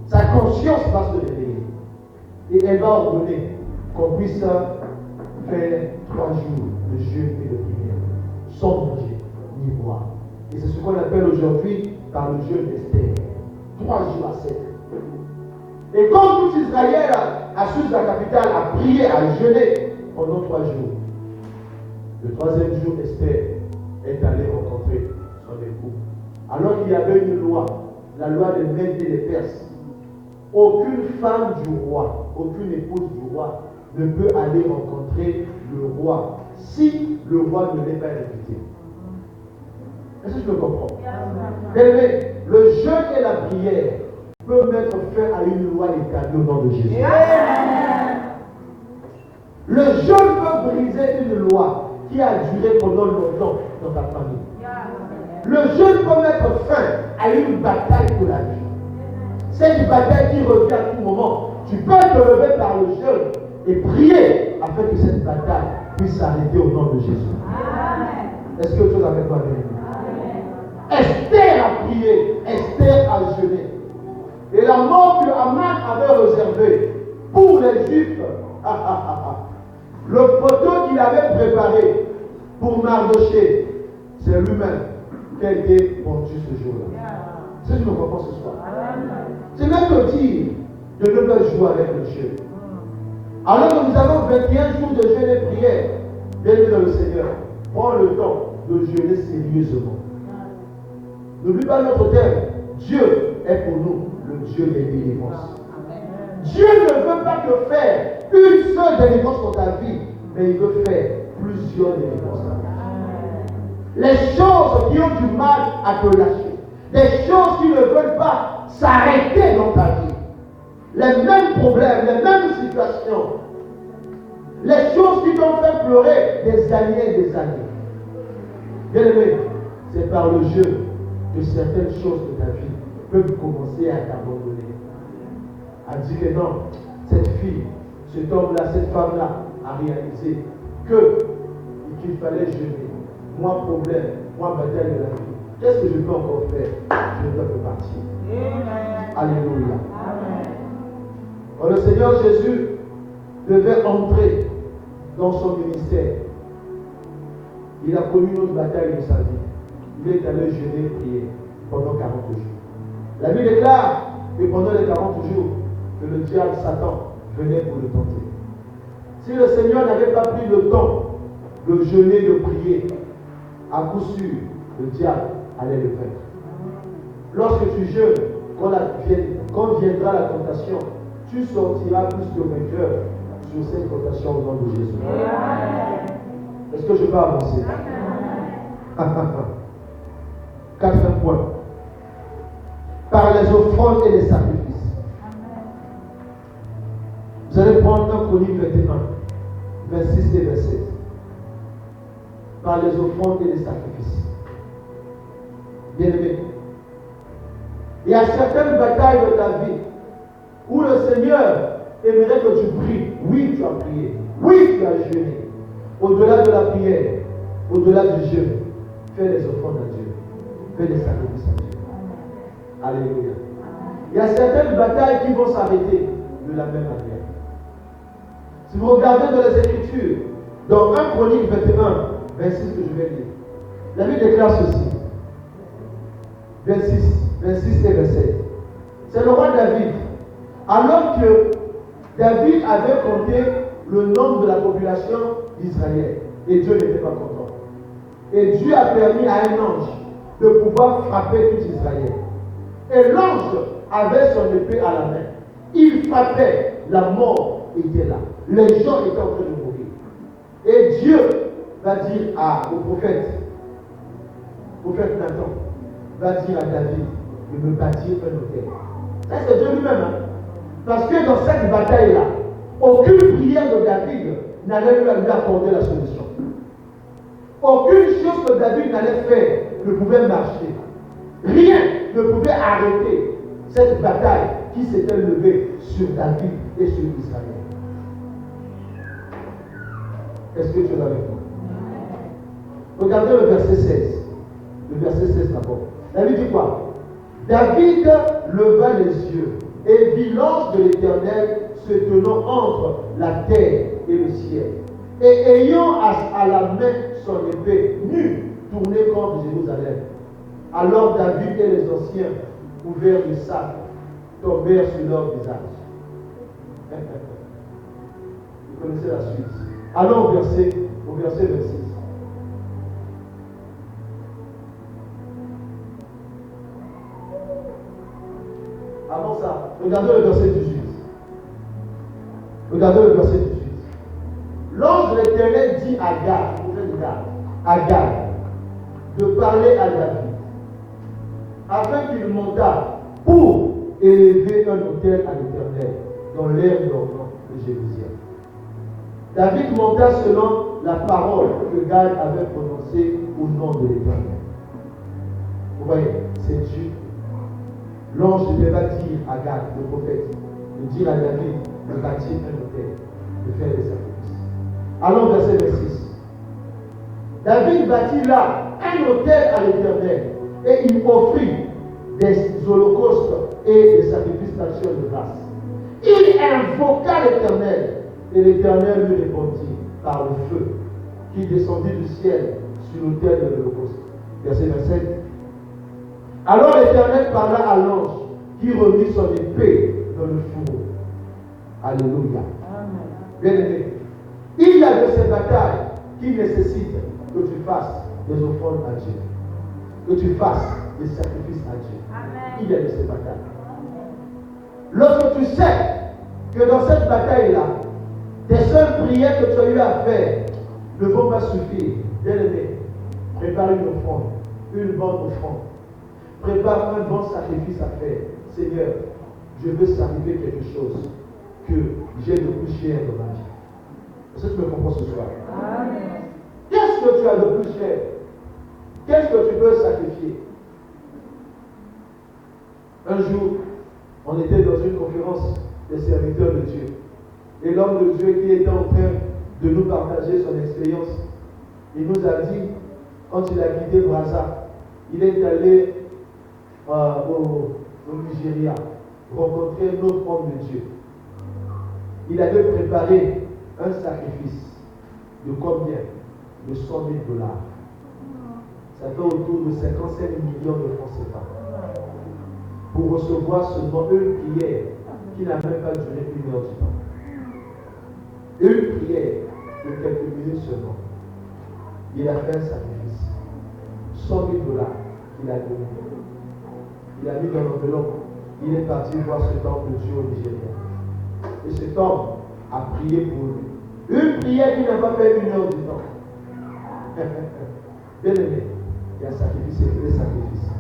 Sa conscience va se réveiller. Et elle va ordonner qu'on puisse faire 3 jours de jeûne et de prière, sans manger ni boire. Et c'est ce qu'on appelle aujourd'hui par le jeûne d'Esther. 3 jours à 7. Et comme tout Israël à Suse, la capitale, a prié, a jeûné pendant 3 jours, le 3e jour, Esther est allée rencontrer son époux. Alors qu'il y avait une loi, la loi des Mèdes et des Perses. Aucune femme du roi, aucune épouse du roi ne peut aller rencontrer le roi si le roi ne l'est pas invité. Est-ce que je le comprends? Mais le jeûne et la prière peuvent mettre fin à une loi établie au nom de Jésus. Le jeûne peut briser une loi qui a duré pendant longtemps dans ta famille. Le jeûne peut mettre fin à une bataille pour la vie. C'est une bataille qui revient à tout moment. Tu peux te lever par le jeûne et prier afin que cette bataille puisse s'arrêter au nom de Jésus. Est-ce que tu es avec moi? Esther a prié, Esther a jeûné. Et la mort que Haman avait réservée pour les Juifs, le poteau qu'il avait préparé pour Mardochée, c'est lui-même qui a été pendu ce jour-là. C'est ce que je me comprends ce soir. C'est même le dire de ne pas jouer avec le jeûne. Alors que nous avons 21 jours de jeûne et prière, bien dans le Seigneur, prends le temps de jeûner sérieusement. N'oublie pas notre thème. Dieu est pour nous le Dieu des délivrances. Dieu ne veut pas te faire une seule délivrance dans ta vie, mais il veut faire plusieurs délivrances. Les choses qui ont du mal à te lâcher, des choses qui ne veulent pas s'arrêter dans ta vie, les mêmes problèmes, les mêmes situations, les choses qui t'ont fait pleurer des années et des années. Bien aimé, c'est par le jeu que certaines choses de ta vie peuvent commencer à t'abandonner. À dire que non, cette fille, cet homme-là, cette femme-là a réalisé qu'il fallait jeûner. Moi, problème, moi, bataille de la vie. Qu'est-ce que je peux encore faire? Je dois partir. Alléluia. Alors, le Seigneur Jésus devait entrer dans son ministère. Il a connu une autre bataille de sa vie. Il est allé jeûner et prier pendant 40 jours. La Bible déclare que pendant les 40 jours, que le diable Satan venait pour le tenter. Si le Seigneur n'avait pas pris le temps de jeûner, de prier, à coup sûr, le diable allait le vaincre. Lorsque tu jeûnes, quand viendra la tentation, tu sortiras plus que vainqueur sur cette tentation au nom de Jésus. Est-ce que je peux avancer? Quatrième point. Par les offrandes et les sacrifices. Vous allez prendre un Chronique 21, 26 et 27. Par les offrandes et les sacrifices. Bien aimé. Il y a certaines batailles de ta vie où le Seigneur aimerait que tu pries. Oui, tu as prié. Oui, tu as jeûné. Au-delà de la prière, au-delà du jeûne, fais les offrandes à Dieu. Fais les sacrifices à Dieu. Alléluia. Il y a certaines batailles qui vont s'arrêter de la même manière. Si vous regardez dans les Écritures, dans 1 Chronique 21, 26 que je vais lire, la Bible déclare ceci. 26 et 27. C'est le roi David. Alors que David avait compté le nombre de la population d'Israël, et Dieu n'était pas content. Et Dieu a permis à un ange de pouvoir frapper tout Israël. Et l'ange avait son épée à la main. Il frappait, la mort était là. Les gens étaient en train de mourir. Et Dieu va dire au prophète Nathan, va dire à David de me bâtir un autel. Ça c'est Dieu lui-même. Parce que dans cette bataille-là, aucune prière de David n'allait lui accorder la solution. Aucune chose que David n'allait faire ne pouvait marcher. Rien ne pouvait arrêter cette bataille qui s'était levée sur David et sur Israël. Est-ce que tu es avec moi? Regardez le verset 16. Le verset 16 d'abord. David dit quoi? David leva les yeux et vit l'ange de l'Éternel se tenant entre la terre et le ciel, et ayant à la main son épée nue tournée contre Jérusalem. Alors David et les anciens ouverts le sac tombèrent sur leur visage. Vous connaissez la suite. Allons au verset 26. Avant ça, regardez le verset 18. Regardez le verset 18. L'ange de l'Éternel dit à Gad, de parler à David, afin qu'il montât pour élever un autel à l'Éternel dans l'air dormant de Jérusalem. David monta selon la parole que Gad avait prononcée au nom de l'Éternel. Vous voyez, c'est Dieu. L'ange devait dire à Gad, le prophète, de dire à David de bâtir un autel, de faire des sacrifices. Allons verset 26. David bâtit là un autel à l'Éternel et il offrit des holocaustes et des sacrifices d'action de grâce. Il invoqua l'Éternel et l'Éternel lui répondit par le feu qui descendit du ciel sur l'autel de l'holocauste. Verset 27. Alors l'Éternel parla à l'ange qui remit son épée dans le fourreau. Alléluia. Bien aimé, il y a de ces batailles qui nécessitent que tu fasses des offrandes à Dieu, que tu fasses des sacrifices à Dieu. Amen. Il y a de ces batailles. Lorsque tu sais que dans cette bataille-là, tes seules prières que tu as eu à faire ne vont pas suffire, bien aimé, prépare une offrande, une bonne offrande. Prépare un bon sacrifice à faire. Seigneur, je veux sacrifier quelque chose que j'ai de plus cher dans ma vie. Est-ce que tu me comprends ce soir? Amen. Qu'est-ce que tu as de plus cher? Qu'est-ce que tu veux sacrifier? Un jour, on était dans une conférence des serviteurs de Dieu. Et l'homme de Dieu qui était en train de nous partager son expérience, il nous a dit, quand il a quitté Brazza, il est allé au Nigeria rencontrer un autre homme de Dieu. Il avait préparé un sacrifice de combien? De 100 000 $. Ça fait autour de 55 millions de francs CFA. Pour recevoir seulement une prière qui n'a même pas duré 1 heure du temps. Une prière de quelques minutes seulement. Il a fait un sacrifice. 100 000 $, il a donné. Il a mis dans l'enveloppe. Il est parti voir cet homme de Dieu au Nigeria. Et cet homme a prié pour lui. Une prière qui n'a pas fait 1 heure du temps. Bien aimé, il y a sacrifice et des sacrifices.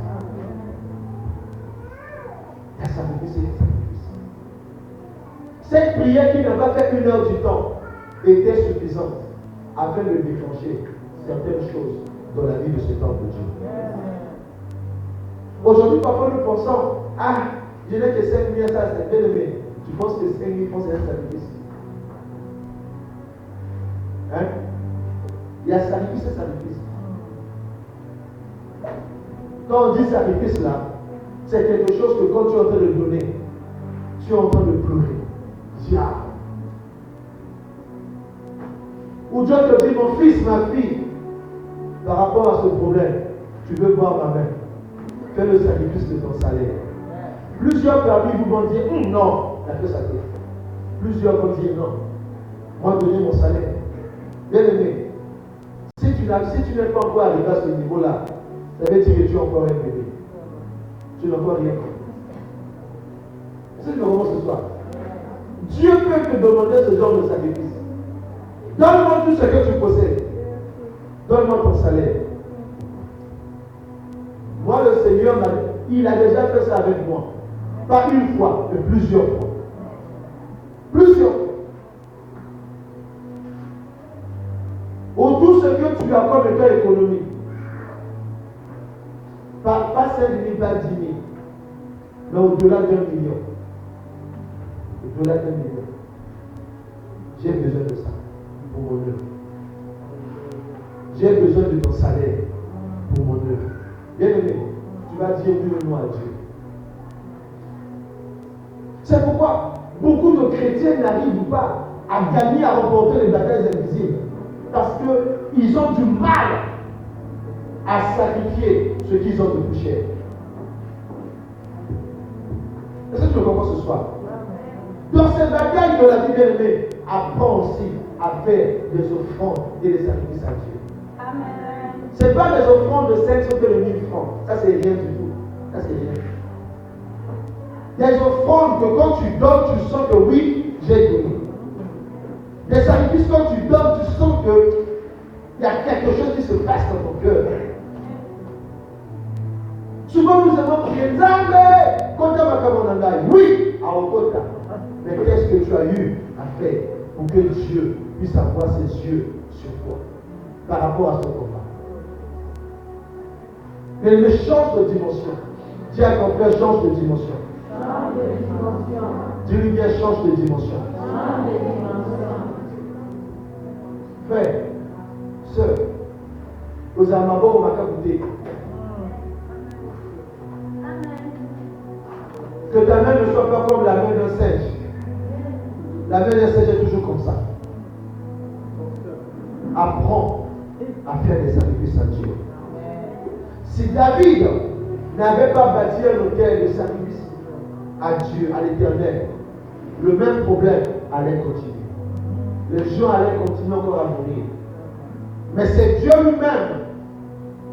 Il y a sacrifice et des sacrifices. Cette prière qui n'a pas fait 1 heure du temps était suffisante afin de déclencher certaines choses dans la vie de cet homme de Dieu. Aujourd'hui, parfois nous pensons, je n'ai que 5 000, ça c'est bien aimé. Tu penses que 5 000 francs c'est un sacrifice? Hein? Il y a sacrifice et sacrifice. Quand on dit sacrifice là, c'est quelque chose que quand tu es en train de donner, tu es en train de pleurer. Diable. Ou Dieu te dit, mon fils, ma fille, par rapport à ce problème, tu veux voir ma main. Fais le sacrifice de ton salaire. Plusieurs parmi vous vont dire, non, la fait ça. Plusieurs vont dire non. Moi, donner mon salaire. Bien aimé, si tu n'es pas encore arrivé à ce niveau-là, ça veut dire que tu es encore un bébé. Tu n'as encore rien fait. C'est le moment ce soir. Dieu peut te demander ce genre de sacrifice. Donne-moi tout ce que tu possèdes. Donne-moi ton salaire. Moi, le Seigneur, il a déjà fait ça avec moi. Pas une fois, mais plusieurs fois. Plusieurs fois. Autour de ce que tu as comme état économique, pas 5 000, pas 10 000, mais au-delà d'1 million. Au-delà d'1 million. J'ai besoin de ça pour mon œuvre. J'ai besoin de ton salaire pour mon œuvre. Bien aimé, tu vas dire oui ou non à Dieu. C'est pourquoi beaucoup de chrétiens n'arrivent pas à gagner, à remporter les batailles invisibles. Parce qu'ils ont du mal à sacrifier ce qu'ils ont de plus cher. Est-ce que que tu me comprends ce soir? Dans ces batailles de la vie bien-aimée, apprends aussi à faire des offrandes et des sacrifices à Dieu. Amen. Ce n'est pas des offrandes de 500 que de 1000 francs. Ça, c'est rien du tout. Ça, c'est rien. Des offrandes que quand tu donnes, tu sens que oui, j'ai donné. Des sacrifices, quand tu donnes, tu sens qu'il y a quelque chose qui se passe dans ton cœur. Souvent, nous avons prié, Nzambe, Kota Makamonangai. Oui, à Okota. Mais qu'est-ce que tu as eu à faire pour que Dieu puisse avoir ses yeux sur toi par rapport à son combat? Mais le change de dimension. Dis à ton frère, change de dimension. Change de dimension. Dis-lui bien, change de dimension. Change de dimension. Frère, sœur, vous avez ma bonne macabouté. Que ta main ne soit pas comme la main d'un singe. La main d'un singe est toujours comme ça. Apprends à faire des sacrifices à Dieu. Si David n'avait pas bâti un hôtel de sacrifice à Dieu, à l'Éternel, le même problème allait continuer. Les gens allaient continuer encore à mourir. Mais c'est Dieu lui-même.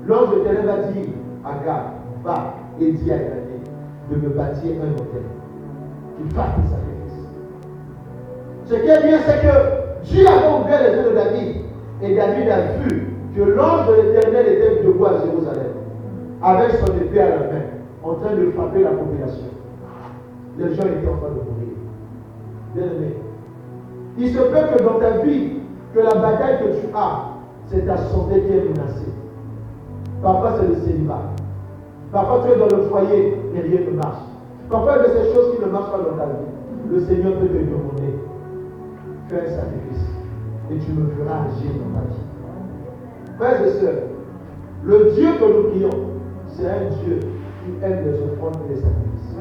L'ange de l'Éternel va dire à Gad, va et dis à David de me bâtir un hôtel. Qu'il fasse des sacrifices. Ce qui est bien, c'est que Dieu a ouvert les yeux de David. Et David a vu que l'ange de l'Éternel était debout à Jérusalem, avec son épée à la main, en train de frapper la population. Les gens étaient en train de mourir. Bien-aimé, il se peut que dans ta vie, que la bataille que tu as, c'est ta santé qui est menacée. Parfois, c'est le célibat. Parfois, tu es dans le foyer et rien ne marche. Parfois, il y a ces choses qui ne marchent pas dans ta vie. Le Seigneur peut te demander, fais un sacrifice et tu me feras agir dans ta vie. Frères et sœurs, le Dieu que nous prions, c'est un Dieu qui aime les offrandes et les sacrifices.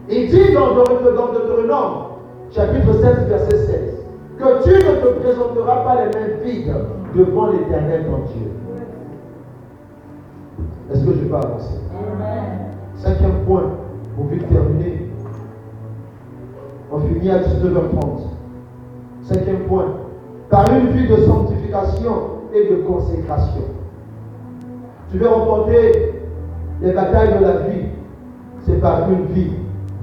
Il dit dans Deutéronome, chapitre 7, verset 16, que tu ne te présenteras pas les mains vides devant l'Éternel ton Dieu. Est-ce que je peux avancer? Cinquième point, pour vite terminer. On finit à 19h30. Cinquième point. Par une vie de sanctification et de consécration. Tu veux remporter les batailles de la vie. C'est par une vie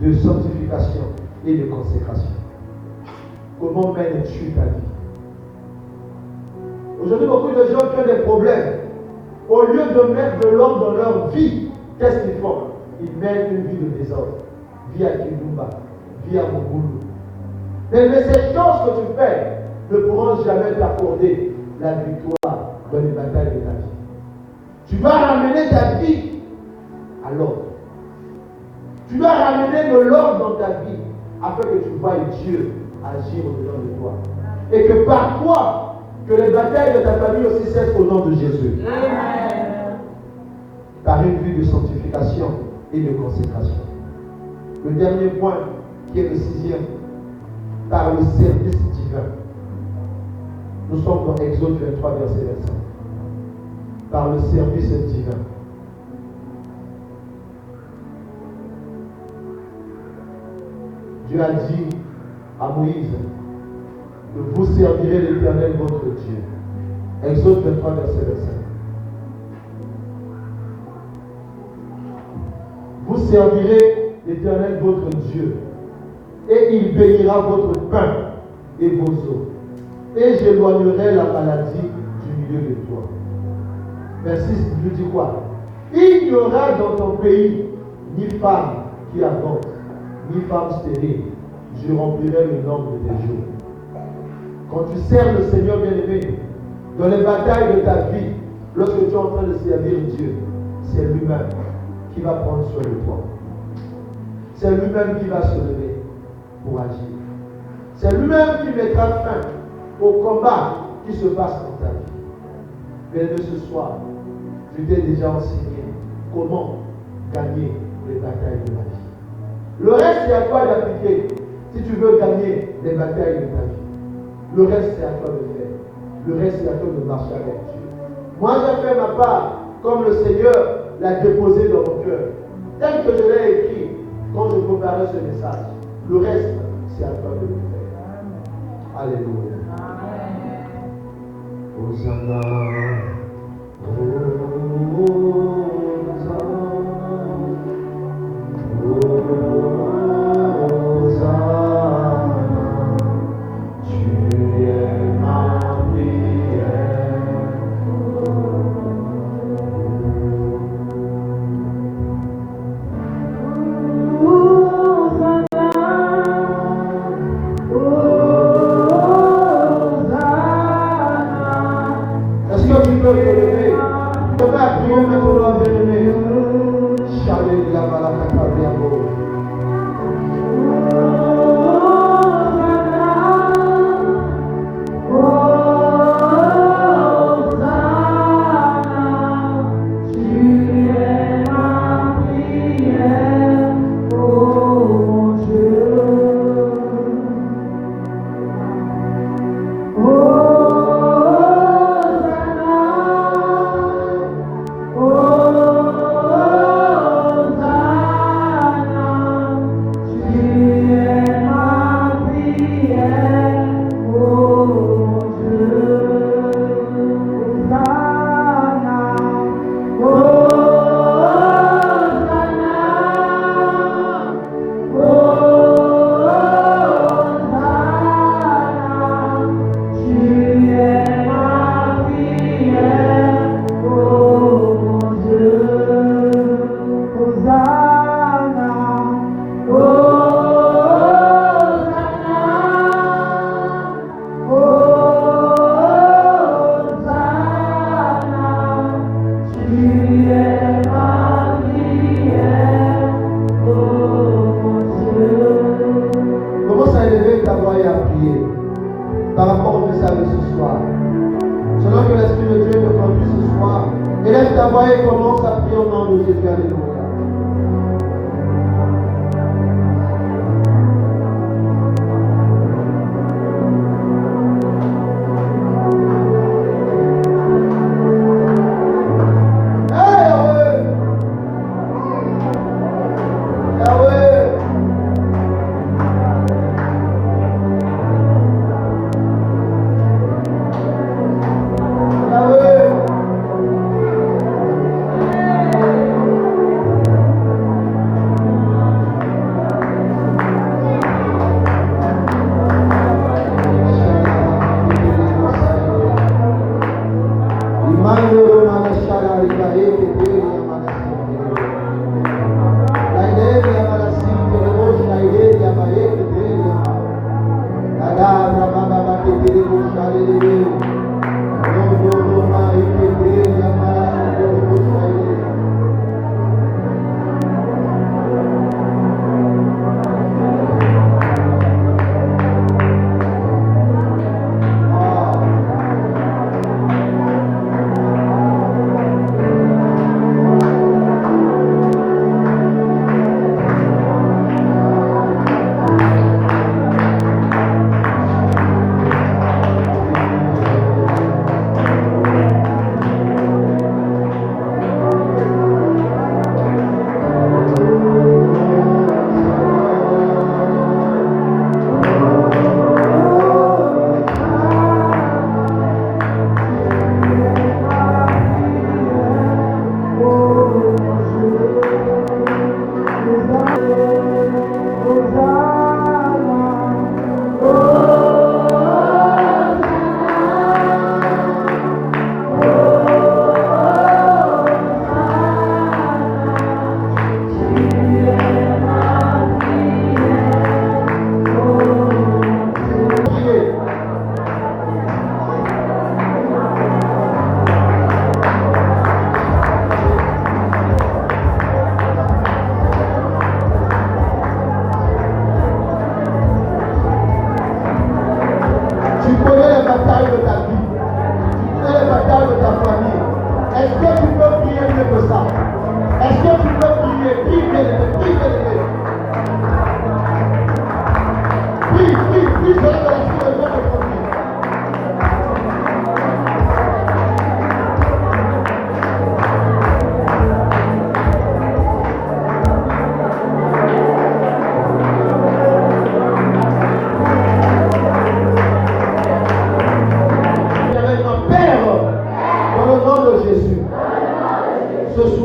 de sanctification et de consécration. Comment mènes-tu ta vie? Aujourd'hui, beaucoup de gens qui ont des problèmes. Au lieu de mettre de l'ordre dans leur vie, qu'est-ce qu'ils font? Ils mènent une vie de désordre. Vie à Kinumba, vie à Mogoulou. Mais ces choses que tu fais ne pourront jamais t'accorder la victoire dans les batailles de ta vie. Tu dois ramener ta vie à l'ordre. Tu dois ramener de l'ordre dans ta vie afin que tu voies Dieu agir au-dedans de toi. Et que par toi, que les batailles de ta famille aussi cessent au nom de Jésus. Amen. Par une vie de sanctification et de consécration. Le dernier point, qui est le sixième, par le service divin. Nous sommes dans Exode 23, verset 25. Par le service divin. Dieu a dit à Moïse que vous servirez l'Éternel votre Dieu. Exode 23, verset 25. Vous servirez l'Éternel votre Dieu, et il bénira votre pain et vos eaux, et j'éloignerai la maladie du milieu de toi. Verset 6 nous dit quoi? Il n'y aura dans ton pays ni femme qui avorte, ni femme stérile. Je remplirai le nombre de tes jours. Quand tu sers le Seigneur bien-aimé, dans les batailles de ta vie, lorsque tu es en train de servir Dieu, c'est lui-même qui va prendre soin de toi. C'est lui-même qui va se lever pour agir. C'est lui-même qui mettra fin au combat qui se passe dans ta vie. Mais de ce soir, je t'ai déjà enseigné comment gagner les batailles de la vie. Le reste, c'est à toi d'appliquer si tu veux gagner les batailles de ta vie. Le reste, c'est à toi de faire. Le reste, c'est à toi de marcher avec Dieu. Moi, j'ai fait ma part comme le Seigneur l'a déposé dans mon cœur. Tel que je l'ai écrit, quand je préparais ce message. Le reste, c'est à toi de le faire. Alléluia. Hosanna.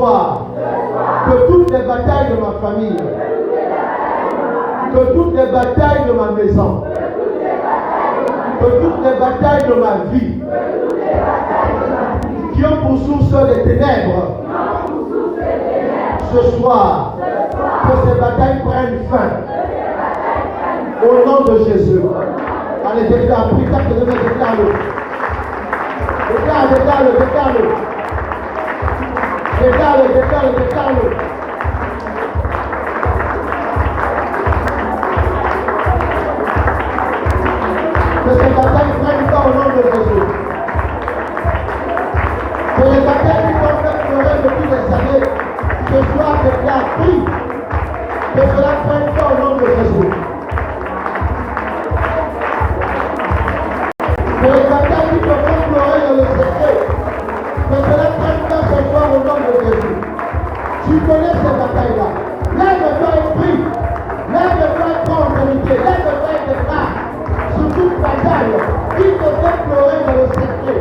soir, que toutes les batailles de ma famille, que toutes les batailles de ma maison, que toutes les batailles de ma vie, qui ont pour source les ténèbres, ce soir, que ces batailles prennent fin. Au nom de Jésus. Allez, déclare, prie ta que Dieu déclare-le. Déclare-le. Déclare-le. Que ces batailles prennent fin au nom de Jésus. Que les batailles qui ont fait pleurer depuis des années, ce soir, déclare, prie. Que cela prenne fin au nom de Jésus. Que les batailles qui te font pleurer dans le secret, que cela prenne fin ce soir au nom de Jésus. Tu connais ces batailles-là. Lève-toi et prie. Lève-toi et prends autorité. Lève-toi et déclare sur toute bataille qui te fait pleurer dans le secret.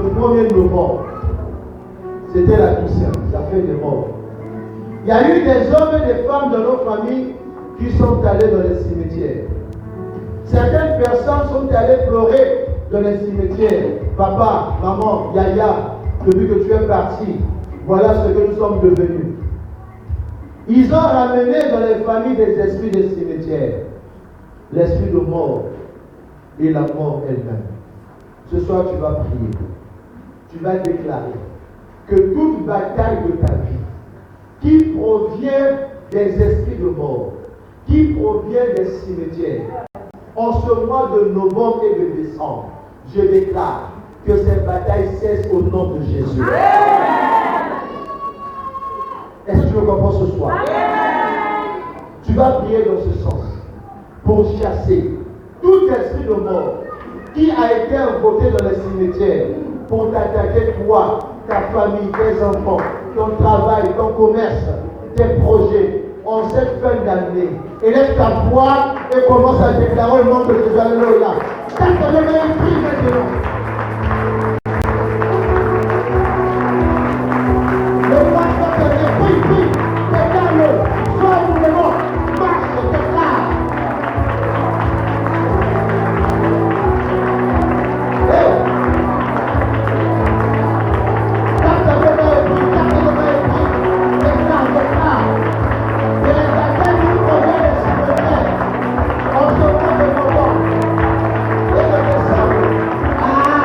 le 1er novembre, c'était la Toussaint, la fête des morts. Il y a eu des hommes et des femmes de nos familles qui sont allés dans les cimetières. Certaines personnes sont allées pleurer dans les cimetières. Papa, maman, Yaya, depuis que tu es parti, voilà ce que nous sommes devenus. Ils ont ramené dans les familles des esprits des cimetières, l'esprit de mort et la mort elle-même. Ce soir, tu vas prier. Tu vas déclarer que toute bataille de ta vie qui provient des esprits de mort, qui provient des cimetières, en ce mois de novembre et de décembre, je déclare que cette bataille cesse au nom de Jésus. Est-ce que tu me comprends ce soir? Tu vas prier dans ce sens pour chasser tout esprit de mort qui a été invoqué dans les cimetières pour t'attaquer toi, ta famille, tes enfants, ton travail, ton commerce, tes projets en cette fin d'année. Élève ta voix et commence à déclarer le nom de Jésus. Alléluia. Quand tu le mets, prie maintenant. Le roi s'appelle, prie, déclare-le. Sois pour le nom. Marche, déclare. Ah!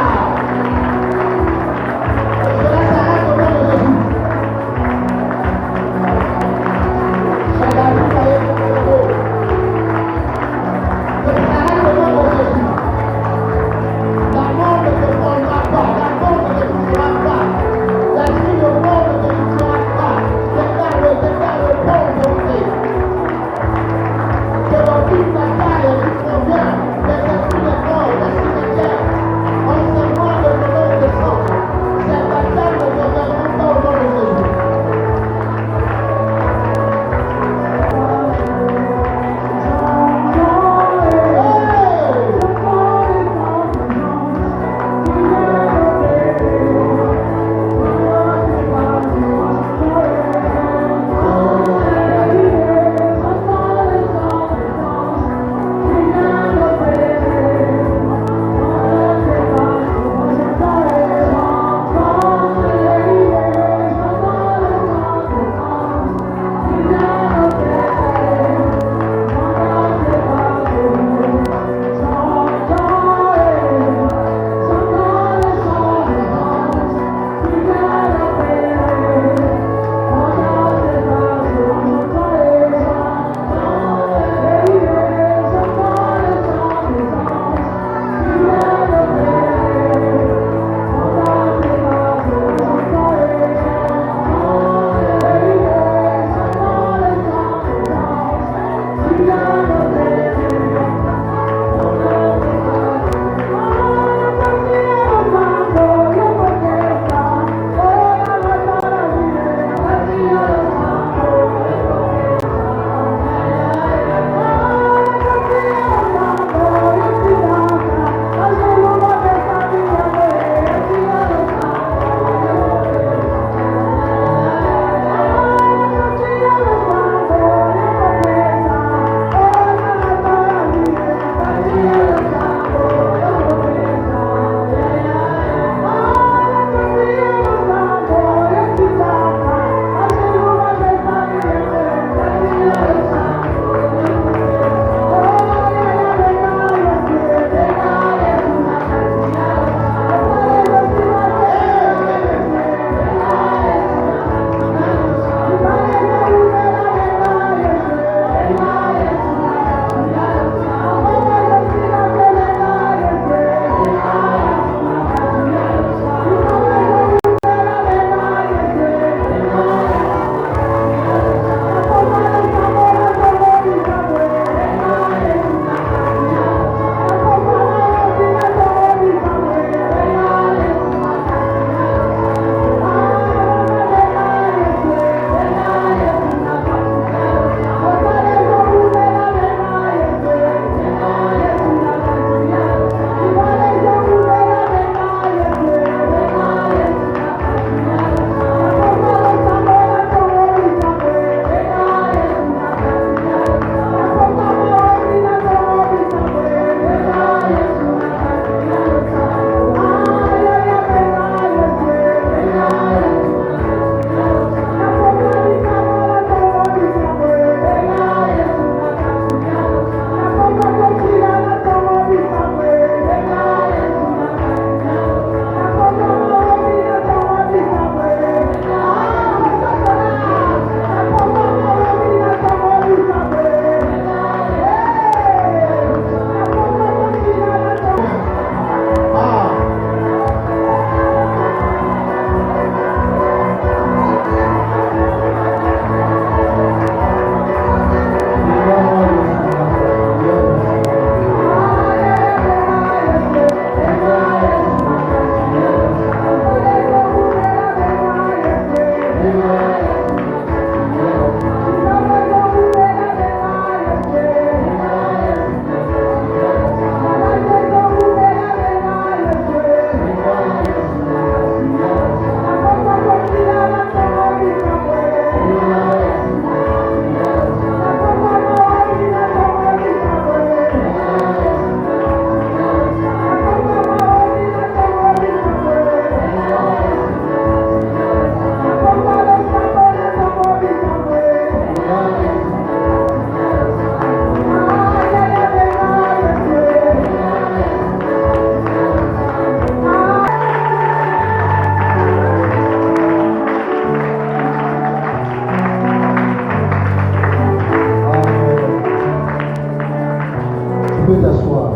Tu peux t'asseoir.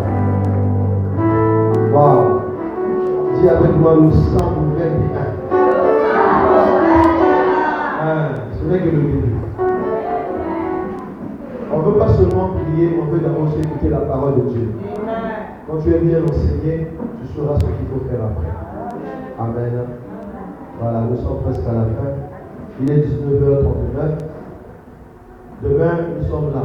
Waouh. Dis avec moi le 121. Ce n'est que le début. On ne veut pas seulement prier, on veut d'abord écouter la parole de Dieu. Quand tu es bien enseigné, tu sauras ce qu'il faut faire après. Amen. Voilà, nous sommes presque à la fin. Il est 19h39. Demain, nous sommes là.